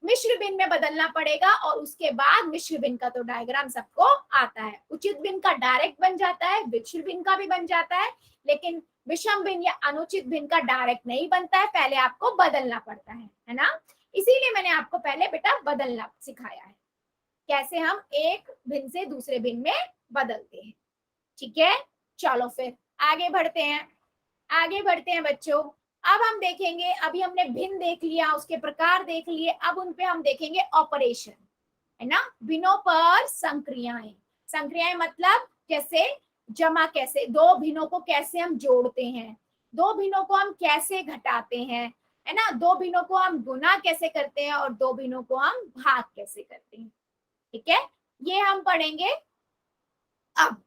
मिश्र भिन्न में बदलना पड़ेगा, और उसके बाद मिश्र भिन्न का तो डायग्राम सबको आता है। उचित भिन्न का डायरेक्ट बन जाता है, मिश्र भिन्न का भी बन जाता है, लेकिन विषम भिन्न या अनुचित भिन्न का डायरेक्ट नहीं बनता है, पहले आपको बदलना पड़ता है ना। इसीलिए मैंने आपको पहले बेटा बदलना सिखाया है, कैसे हम एक भिन्न से दूसरे भिन्न में बदलते हैं। ठीक है, चलो फिर आगे बढ़ते हैं बच्चों। अब हम देखेंगे, अभी हमने भिन्न देख लिया, उसके प्रकार देख लिए, अब उन पे हम देखेंगे ऑपरेशन, है ना। भिन्नों पर संक्रियाएं मतलब जैसे जमा, कैसे दो भिन्नों को कैसे हम जोड़ते हैं, दो भिन्नों को हम कैसे घटाते हैं, है ना, दो भिन्नों को हम गुना कैसे करते हैं और दो भिन्नों को हम भाग कैसे करते हैं। ठीक है, ये हम पढ़ेंगे अब।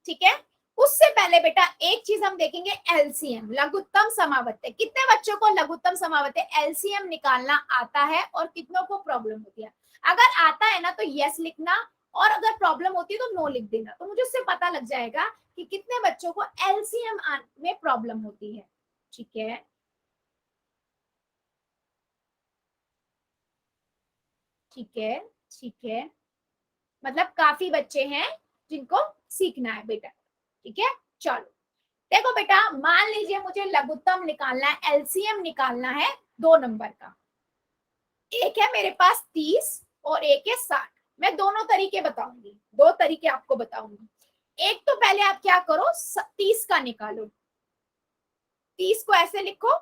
ठीक है, उससे पहले बेटा एक चीज हम देखेंगे, एलसीएम, लघुत्तम समावर्त्य। कितने बच्चों को लघुत्तम समावर्त्य एलसीएम निकालना आता है और कितनों को प्रॉब्लम होती है? अगर आता है ना तो यस लिखना, और अगर प्रॉब्लम होती है तो नो लिख देना, तो मुझे उससे पता लग जाएगा कि कितने बच्चों को एलसीएम में प्रॉब्लम होती है। ठीक है, ठीक है, ठीक है, मतलब काफी बच्चे हैं जिनको सीखना है बेटा। ठीक है, चलो देखो बेटा, मान लीजिए मुझे लघुत्तम निकालना है, एलसीएम निकालना है 2 नंबर का। एक है मेरे पास 30 और एक है 60। मैं दोनों तरीके बताऊंगी, 2 तरीके आपको बताऊंगी। एक तो पहले आप क्या करो, 30 का निकालो, 30 को ऐसे लिखो,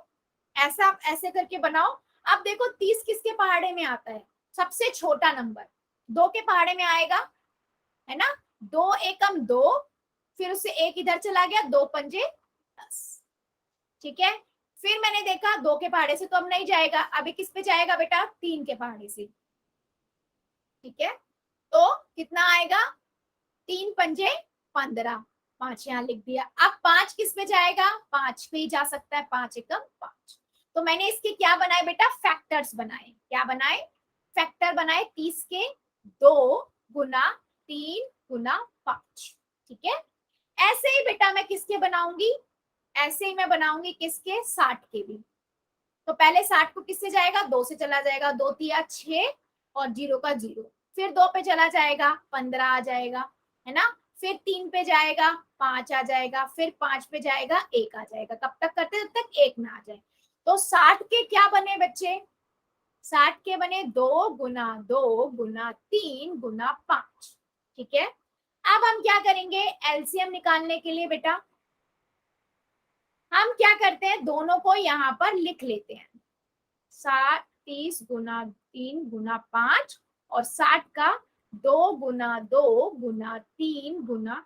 ऐसा ऐसे करके बनाओ। अब देखो 30 किसके पहाड़े में आता है, सबसे छोटा नंबर 2 के पहाड़े में आएगा, है ना। 2 एकम 2, फिर उससे एक इधर चला गया, 2 पंजे 10। ठीक है, फिर मैंने देखा 2 के पहाड़े से तो अब नहीं जाएगा, अभी किस पे जाएगा बेटा, 3 के पहाड़े से। ठीक है, तो कितना आएगा, 3 पंजे 15, 5 यहाँ लिख दिया। अब 5 किस पे जाएगा, 5 पे ही जा सकता है, 5 एकम 5। तो मैंने इसके क्या बनाए बेटा, फैक्टर्स बनाए। क्या बनाए, फैक्टर बनाए 30 के, 2 गुना 3 गुना 5। ठीक है, ऐसे ही बेटा मैं किसके बनाऊंगी, ऐसे ही मैं बनाऊंगी किसके, 60 के भी। तो पहले 60 को किससे जाएगा, 2 से चला जाएगा, 2 तिया 6 और 0 का 0, फिर 2 पे चला जाएगा, 15 आ जाएगा, है ना। फिर 3 पे जाएगा, 5 आ जाएगा, फिर 5 पे जाएगा, 1 आ जाएगा। कब तक करते, जब तक 1 ना आ जाए। तो 60 के क्या बने बच्चे, 60 के बने 2 गुना 2 गुना 3 गुना 5। ठीक है, अब हम क्या करेंगे, एलसीएम निकालने के लिए बेटा हम क्या करते हैं, दोनों को यहाँ पर लिख लेते हैं। 60 30 गुना 3 गुना 5 और 60 का 2 गुना 2 गुना 3 गुना,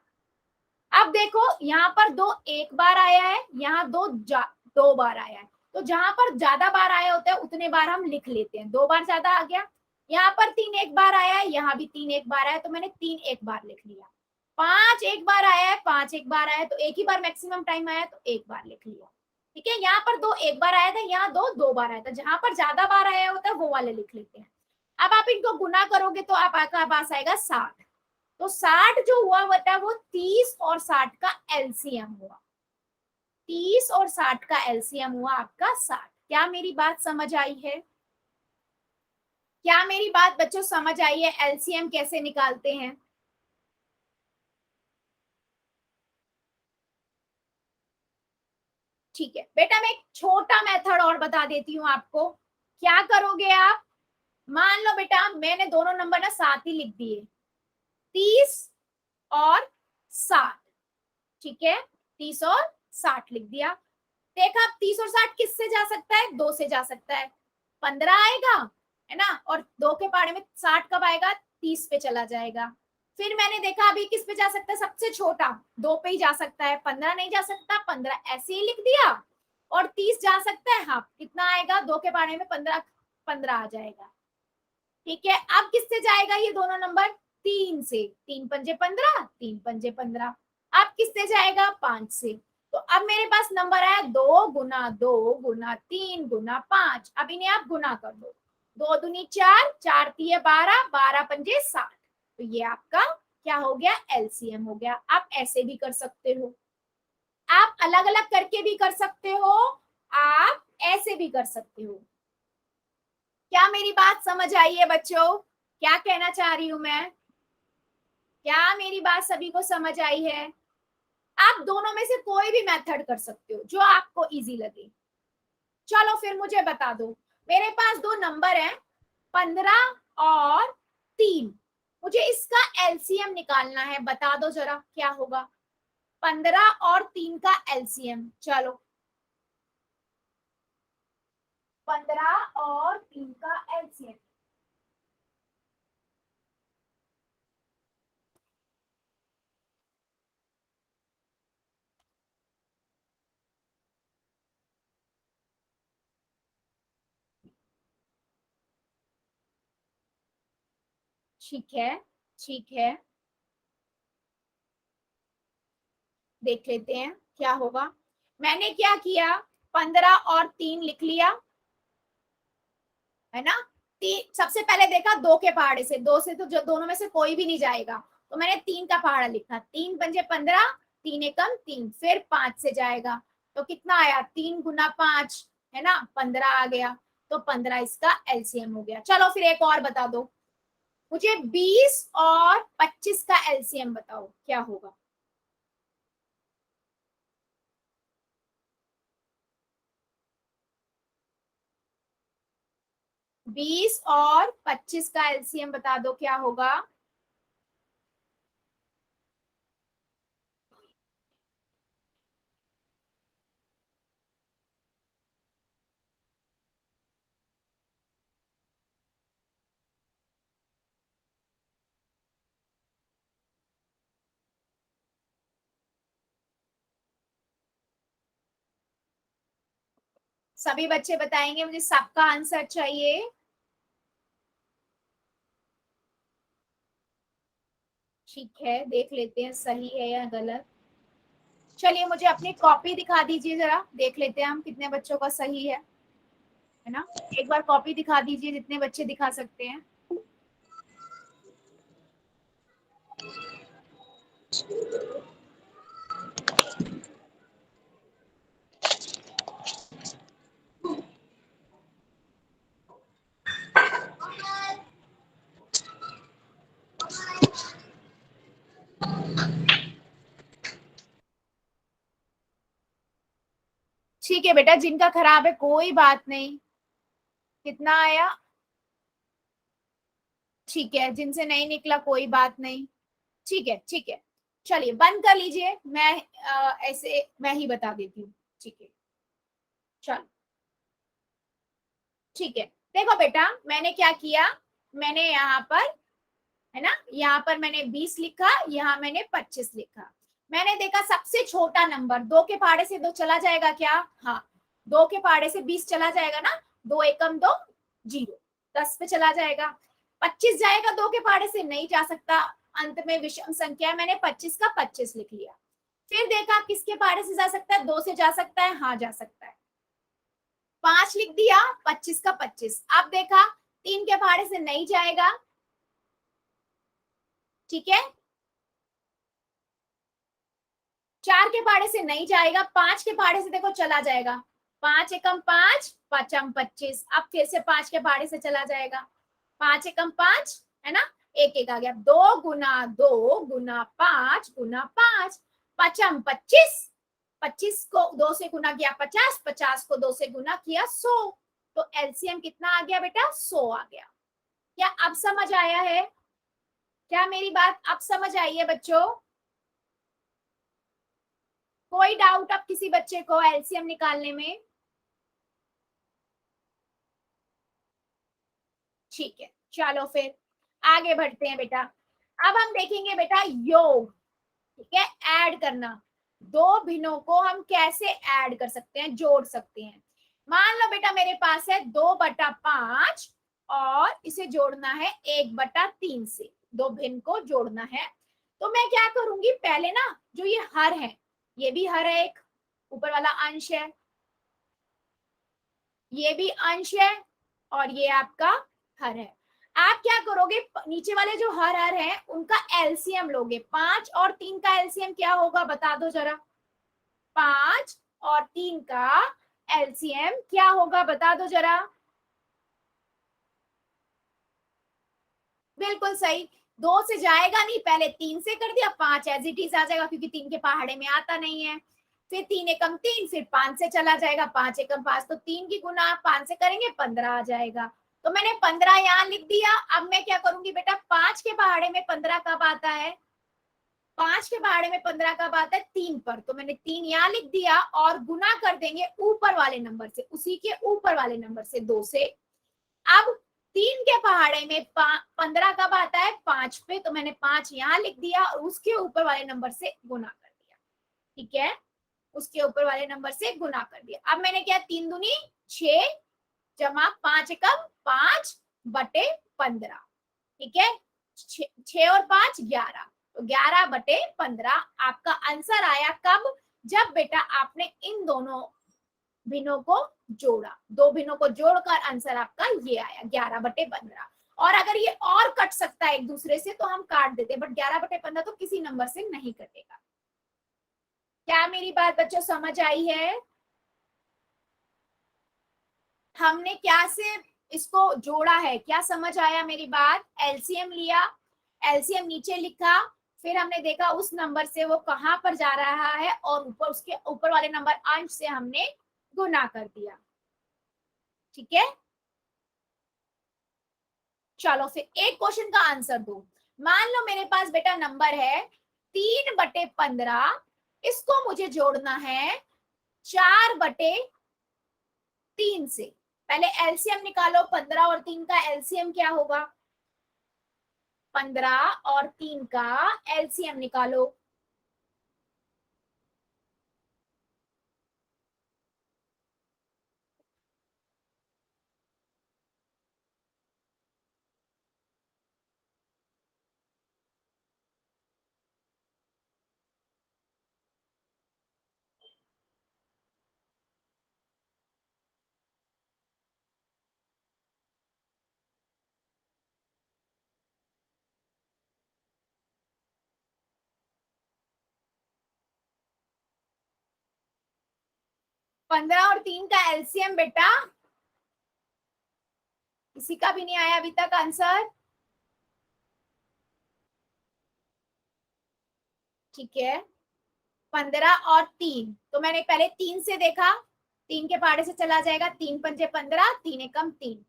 अब देखो यहाँ पर 2 एक बार आया है, यहाँ 2 बार आया है, तो जहां पर ज्यादा बार आया होता है उतने बार हम लिख लेते हैं। 2 बार ज्यादा आ गया, यहाँ पर 3 एक बार आया है, यहाँ भी 3 एक बार आया, तो मैंने 3 एक बार लिख लिया। 5 एक बार आया है, 5 एक बार आया है, तो एक ही बार मैक्सिमम टाइम आया तो एक बार लिख लिया। ठीक है, यहाँ पर 2 एक बार आया था, यहाँ 2 बार आया था, जहां पर ज्यादा बार आया होता है वो वाले लिख लेते हैं। अब आप इनको गुना करोगे तो आपका पास आएगा 60। तो 60 जो हुआ बता वो 30 और 60 का एलसीएम हुआ, 30 और 60 का एलसीएम हुआ आपका 60। क्या मेरी बात समझ आई है, क्या मेरी बात बच्चों समझ आई है, एलसीएम कैसे निकालते हैं? ठीक है बेटा, मैं एक छोटा मेथड और बता देती हूँ आपको। क्या करोगे आप, मान लो बेटा मैंने दोनों नंबर ना साथ ही लिख दिए, 30 और 60। ठीक है, 30 और 60 लिख दिया। देखा, अब 30 और 60 किससे जा सकता है? 2 से जा सकता है, 15 आएगा, है ना, और 2 के पहाड़े में 60 कब आएगा? 30 पे चला जाएगा। फिर मैंने देखा अभी किस पे जा सकता है? सबसे छोटा 2 पे ही जा सकता है, 15 नहीं जा सकता, 15 ऐसे ही लिख दिया। और 30 जा सकता है, हाँ, कितना आएगा? 2 के पहाड़े में 15, 15 आ जाएगा। ठीक है, अब किससे जाएगा ये दोनों नंबर? 3 से, 3 पंजे 15, 3 पंजे 15। अब किससे जाएगा? 5 से। तो अब मेरे पास नंबर आया 2 गुना 2 गुना 3 गुना 5। अब इन्हें आप गुना कर दो, 2 दूनी 4, 4 तिये 12, 12 पंजे 60। तो ये आपका क्या हो गया? एलसीएम हो गया। आप ऐसे भी कर सकते हो, आप अलग अलग करके भी कर सकते हो, आप ऐसे भी कर सकते हो। क्या मेरी बात समझ आई है बच्चों? क्या कहना चाह रही हूं मैं? क्या मेरी बात सभी को समझ आई है? आप दोनों में से कोई भी मेथड कर सकते हो जो आपको इजी लगे। चलो फिर मुझे बता दो, मेरे पास दो नंबर हैं, 15 और 3। मुझे इसका एलसीएम निकालना है, बता दो जरा क्या होगा? 15 और 3 का एलसीएम। चलो, 15 और 3 का एलसीएम। ठीक है, ठीक है, देख लेते हैं क्या होगा। मैंने क्या किया? 15 और 3 लिख लिया, है ना। सबसे पहले देखा 2 के पहाड़े से, 2 से तो जो दोनों में से कोई भी नहीं जाएगा, तो मैंने 3 का पहाड़ा लिखा। 3 पंजे 15, 3 एकम 3, फिर 5 से जाएगा, तो कितना आया? 3 गुना 5, है ना, 15 आ गया। तो 15 इसका एलसीएम हो गया। चलो फिर एक और बता दो मुझे, 20 और 25 का एलसीएम बताओ क्या होगा? 20 और 25 का एलसीएम बता दो क्या होगा? सभी बच्चे बताएंगे, मुझे सबका आंसर चाहिए। ठीक है, देख लेते हैं सही है या गलत। चलिए मुझे अपनी कॉपी दिखा दीजिए जरा, देख लेते हैं हम कितने बच्चों का सही है ना। एक बार कॉपी दिखा दीजिए, जितने बच्चे दिखा सकते हैं। ठीक है बेटा, जिनका खराब है कोई बात नहीं। कितना आया? ठीक है, जिनसे नहीं निकला कोई बात नहीं। ठीक है, ठीक है, चलिए बंद कर लीजिए, मैं ऐसे मैं ही बता देती हूँ। ठीक है, चलो, ठीक है। देखो बेटा, मैंने क्या किया, मैंने यहाँ पर, है ना, यहाँ पर मैंने 20 लिखा, यहाँ मैंने 25 लिखा। मैंने देखा सबसे छोटा नंबर 2 के पहाड़े से 2 चला जाएगा क्या? हाँ, 2 के पहाड़े से 20 चला जाएगा ना, 2 एकम 2, 0, 10 पे चला जाएगा। 25 जाएगा 2 के पहाड़े से? नहीं जा सकता, अंत में विषम संख्या है, मैंने 25 का 25 लिख लिया। फिर देखा किसके पहाड़े से जा सकता है? 2 से जा सकता है, हाँ जा सकता है, 5 लिख दिया, 25 का 25। अब देखा 3 के पहाड़े से नहीं जाएगा, ठीक है, 4 के पहाड़े से नहीं जाएगा, 5 के पहाड़े से देखो चला जाएगा, 5 एकम 5, पचम 25। अब फिर से 5 के पहाड़े से चला जाएगा, 5 एकम 5, है ना, एक एक आ गया, 2 गुना 2 गुना 5 गुना 5, पचम 25। 25 को 2 से गुना किया 50, 50 को 2 से गुना किया 100। तो एलसीएम कितना आ गया बेटा? 100 आ गया। क्या अब समझ आया है? क्या मेरी बात अब समझ आई है बच्चों? कोई डाउट अब किसी बच्चे को एलसीएम निकालने में? ठीक है, चलो फिर आगे बढ़ते हैं बेटा। अब हम देखेंगे बेटा योग, ठीक है, ऐड करना। दो भिन्नों को हम कैसे ऐड कर सकते हैं, जोड़ सकते हैं। मान लो बेटा मेरे पास है 2/5 और इसे जोड़ना है 1/3 से, दो भिन्न को जोड़ना है। तो मैं क्या करूंगी, पहले ना जो ये हर है, ये भी हर है, एक ऊपर वाला अंश है, ये भी अंश है, और ये आपका हर है। आप क्या करोगे, नीचे वाले जो हर हर है उनका एलसीएम लोगे। 5 और 3 का एलसीएम क्या होगा, बता दो जरा। 5 और 3 का एलसीएम क्या होगा, बता दो जरा। बिल्कुल सही, 2 से जाएगा नहीं, पहले 3 से कर दिया, 5 एज इट इज आ जाएगा क्योंकि 3 के पहाड़े में आता नहीं है। फिर 3 एकम 3, फिर 5 से चला जाएगा, 5 एकम 5, तो 3 की गुना 5 से करेंगे 15 आ जाएगा। तो मैंने 15 यहाँ लिख दिया। अब मैं क्या करूंगी बेटा, 5 के पहाड़े में 15 कब आता है, 5 के पहाड़े में 15 कब आता है, 3 पर। तो मैंने 3 यहाँ लिख दिया और गुना कर देंगे ऊपर वाले नंबर से, उसी के ऊपर वाले नंबर से, 2 से। अब 3 के पहाड़े में 15 कब आता है, 5 पे। तो मैंने 5 यहाँ लिख दिया और उसके ऊपर वाले नंबर से गुना कर दिया, ठीक है, उसके ऊपर वाले नंबर से गुना कर दिया। अब मैंने क्या, 3 दूनी 6 जमा 5 एकम 5/15, ठीक है, 6 और 5 11, तो 11/15 आपका आंसर आया। कब, जब बेटा आपने इन दोनों भिन्नों को जोड़ा, दो भिन्नों को जोड़कर आंसर आपका ये आया 11/15। और अगर ये और कट सकता है एक दूसरे से तो हम काट देते, बट 11/15 तो किसी नंबर से नहीं कटेगा। क्या मेरी बात बच्चों समझ आई है? हमने क्या से इसको जोड़ा है, क्या समझ आया मेरी बात? एलसीएम लिया, एलसीएम नीचे लिखा, फिर हमने देखा उस नंबर से वो कहां पर जा रहा है और ऊपर उसके ऊपर वाले नंबर अंश से हमने गुना कर दिया, ठीक है। चलो फिर एक क्वेश्चन का आंसर दो। मान लो मेरे पास बेटा नंबर है 3/15, इसको मुझे जोड़ना है 4/3 से। पहले एलसीएम निकालो, 15 और 3 का एलसीएम क्या होगा, 15 और 3 का एलसीएम निकालो। पंद्रह और 3 का एलसीएम बेटा, किसी का भी नहीं आया अभी तक आंसर, ठीक है। 15 और 3, तो मैंने पहले 3 से देखा, 3 के पहाड़े से चला जाएगा, 3×5 = 15, 3 एकम 3।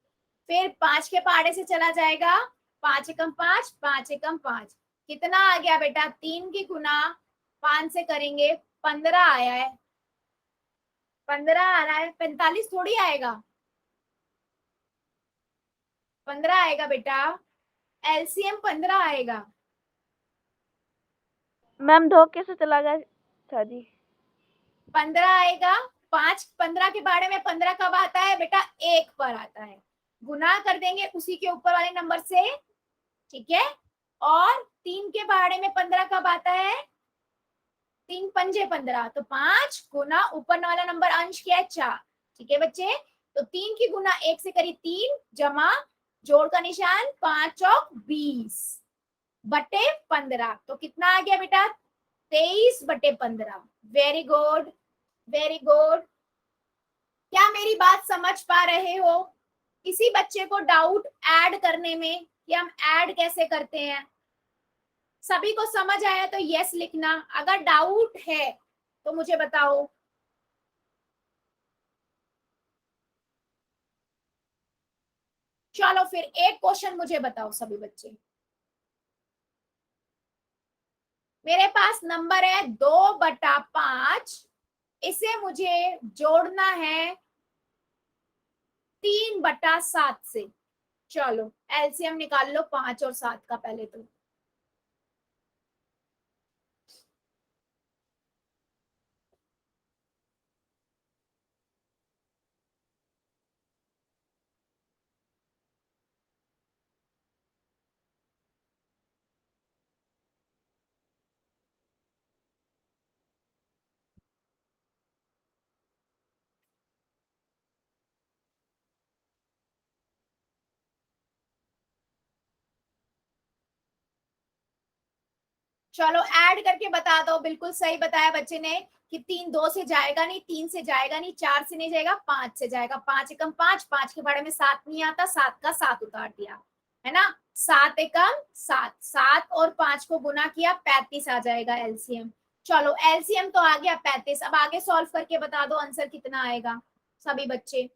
फिर 5 के पहाड़े से चला जाएगा, 5 एकम 5, 5 एकम 5, कितना आ गया बेटा, 3 की गुना 5 से करेंगे 15 आया है, 15 आ रहा है, 45 थोड़ी आएगा, 15 आएगा बेटा, एलसीएम 15 आएगा। मैम धोखे से चला गया था जी। 15 आएगा, 15 के बारे में 15 कब आता है बेटा, 1 पर आता है, गुना कर देंगे उसी के ऊपर वाले नंबर से, ठीक है। और 3 के बारे में 15 कब आता है, 3×5 = 15, तो 5 गुना ऊपर वाला नंबर अंश क्या है, 4, ठीक है बच्चे। तो 3 की गुना 1 से करी 3, जमा जोड़ का निशान, 5 और 20/15, तो कितना आ गया बेटा, 23/15। Very good, very good. क्या मेरी बात समझ पा रहे हो? किसी बच्चे को डाउट ऐड करने में कि हम ऐड कैसे करते हैं? सभी को समझ आया तो यस लिखना, अगर डाउट है तो मुझे बताओ। चलो फिर एक क्वेश्चन मुझे बताओ सभी बच्चे। मेरे पास नंबर है 2/5, इसे मुझे जोड़ना है 3/7 से। चलो एलसीएम निकाल लो 5 और 7 का पहले तो। चलो ऐड करके बता दो। बिल्कुल सही बताया बच्चे ने कि 3 2 से जाएगा नहीं, 3 से जाएगा नहीं, 4 से नहीं जाएगा, 5 से जाएगा। 5 एकम 5, 5 के बारे में 7 नहीं आता, 7 का 7 उतार दिया, है ना। 7 एकम 7, 7 और 5 को गुना किया, 35 आ जाएगा एलसीएम। चलो एलसीएम तो आ गया 35। अब आगे सॉल्व करके बता दो आंसर कितना आएगा सभी बच्चे।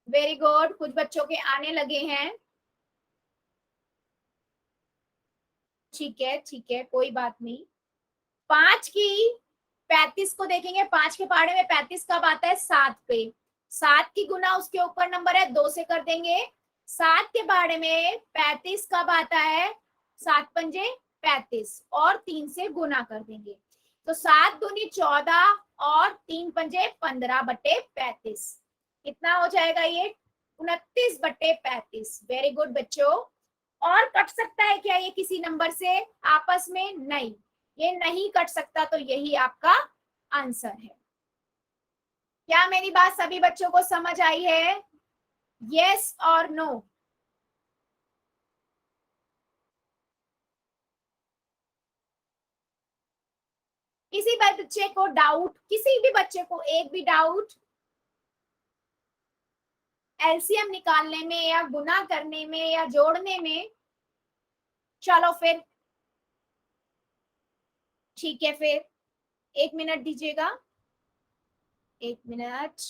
वेरी गुड, कुछ बच्चों के आने लगे हैं। ठीक है कोई बात नहीं। 5 की 35 को देखेंगे, 5 के पहाड़े में 35 कब आता है? 7 पे। 7 की गुना उसके ऊपर नंबर है, 2 से कर देंगे। 7 के पहाड़े में 35 कब आता है? 7 पंजे 35 और 3 से गुना कर देंगे, तो 7 दूनी 14 और 3 पंजे 15/35। कितना हो जाएगा ये? 29/35। वेरी गुड बच्चों। और कट सकता है क्या ये किसी नंबर से आपस में? नहीं, ये नहीं कट सकता, तो यही आपका आंसर है। क्या मेरी बात सभी बच्चों को समझ आई है? यस और नो? किसी बच्चे को डाउट, किसी भी बच्चे को एक भी डाउट एलसीएम निकालने में या गुना करने में या जोड़ने में? चलो फिर ठीक है, फिर 1 मिनट दीजिएगा, 1 मिनट।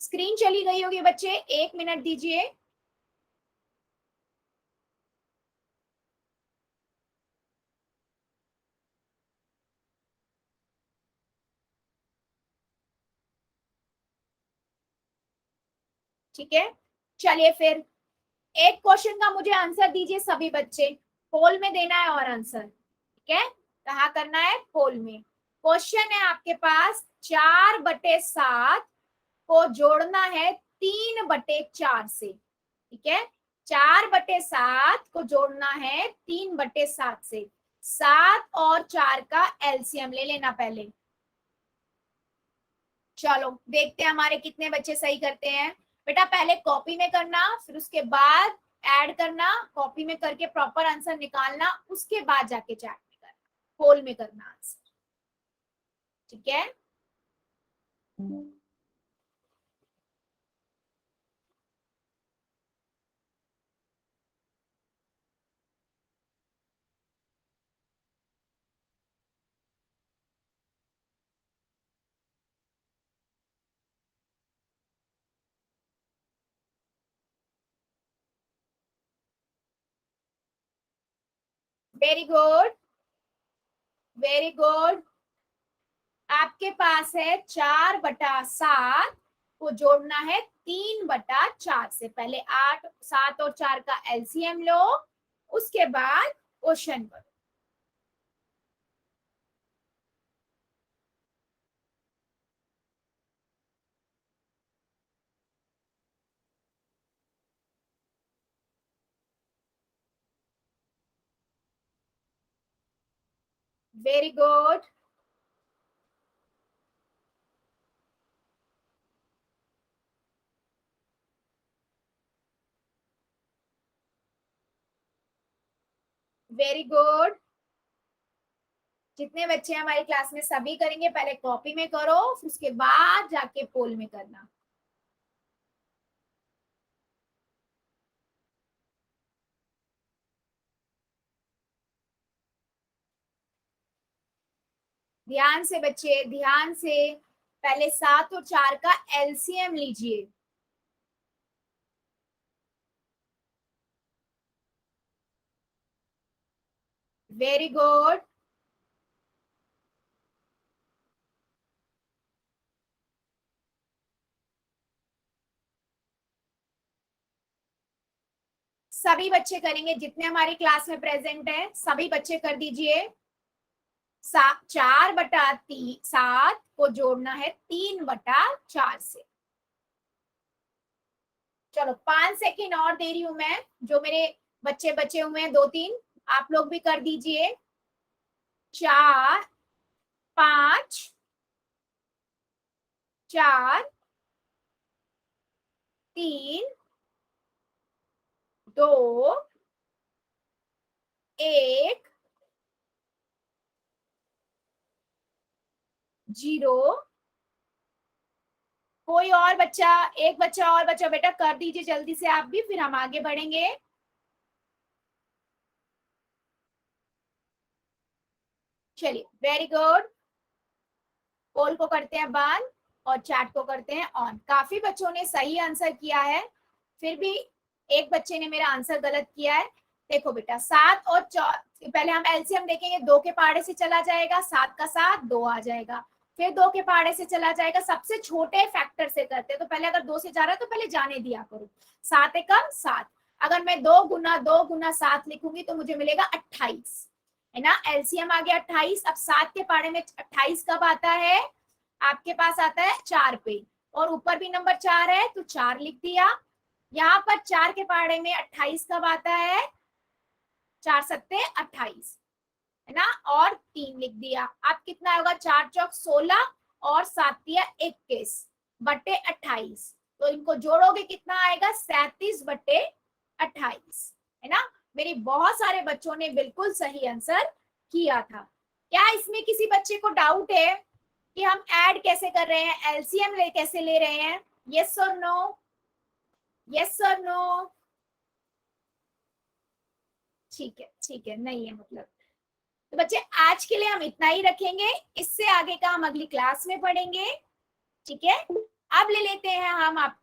स्क्रीन चली गई होगी बच्चे, 1 मिनट दीजिए। ठीक है, चलिए फिर एक क्वेश्चन का मुझे आंसर दीजिए सभी बच्चे। पोल में देना है और आंसर, ठीक है। कहाँ करना है? पोल में। क्वेश्चन है आपके पास, 4/7 को जोड़ना है 3/4 से, ठीक है। 4/7 को जोड़ना है 3/7 से। 7 और 4 का एलसीएम ले लेना पहले। चलो देखते हैं हमारे कितने बच्चे सही करते हैं। बेटा पहले कॉपी में करना, फिर उसके बाद ऐड करना, कॉपी में करके प्रॉपर आंसर निकालना, उसके बाद जाके चैट में करना, पोल में करना आंसर, ठीक है। Very good, very good. आपके पास है 4/7 को जोड़ना है 3/4 से। पहले 8, 7 और 4 का एलसीएम लो, उसके बाद क्वेश्चन करो। Very good, very good. जितने बच्चे हमारी क्लास में सभी करेंगे, पहले कॉपी में करो, फिर उसके बाद जाके पोल में करना। ध्यान से बच्चे, ध्यान से। पहले 7 और 4 का एलसीएम लीजिए। Very good. सभी बच्चे करेंगे, जितने हमारी क्लास में प्रेजेंट हैं सभी बच्चे कर दीजिए। 4/7 को जोड़ना है 3/4 से। चलो 5 सेकेंड और दे रही हूं मैं, जो मेरे बच्चे बचे हुए हैं 2-3, आप लोग भी कर दीजिए। 4 5 4 3 2 1 0। कोई और बच्चा, एक बच्चा और बच्चा बेटा कर दीजिए जल्दी से आप भी, फिर हम आगे बढ़ेंगे। चलिए वेरी गुड। पोल को करते हैं बंद और चैट को करते हैं ऑन। काफी बच्चों ने सही आंसर किया है, फिर भी एक बच्चे ने मेरा आंसर गलत किया है। देखो बेटा 7 और 4, पहले हम एलसीएम देखेंगे। 2 के पहाड़े से चला जाएगा, 7 का 7 2 आ जाएगा, फिर 2 के पहाड़े से चला जाएगा। सबसे छोटे फैक्टर से करते हैं, तो पहले अगर 2 से जा रहा है तो पहले जाने दिया करो। 7 एकम 7, अगर मैं 2 गुना 7 लिखूंगी तो मुझे मिलेगा 28, है ना। एलसीएम आ गया 28। अब 7 के पहाड़े में 28 कब आता है, आपके पास आता है 4 पे, और ऊपर भी नंबर 4 है तो 4 लिख दिया। यहाँ पर 4 के पहाड़े में 28 कब आता है, 4 सत्ते 28, है ना, और 3 लिख दिया। अब कितना होगा, 4 चौक 16 और 7 दिया 21/28, तो इनको जोड़ोगे कितना आएगा, 37/28, है ना। मेरी बहुत सारे बच्चों ने बिल्कुल सही आंसर किया था। क्या इसमें किसी बच्चे को डाउट है कि हम ऐड कैसे कर रहे हैं, एलसीएम कैसे ले रहे हैं? यस और नो, यस और नो? ठीक है, ठीक है, नहीं है मतलब। तो बच्चे आज के लिए हम इतना ही रखेंगे, इससे आगे का हम अगली क्लास में पढ़ेंगे, ठीक है। अब ले लेते हैं हम आप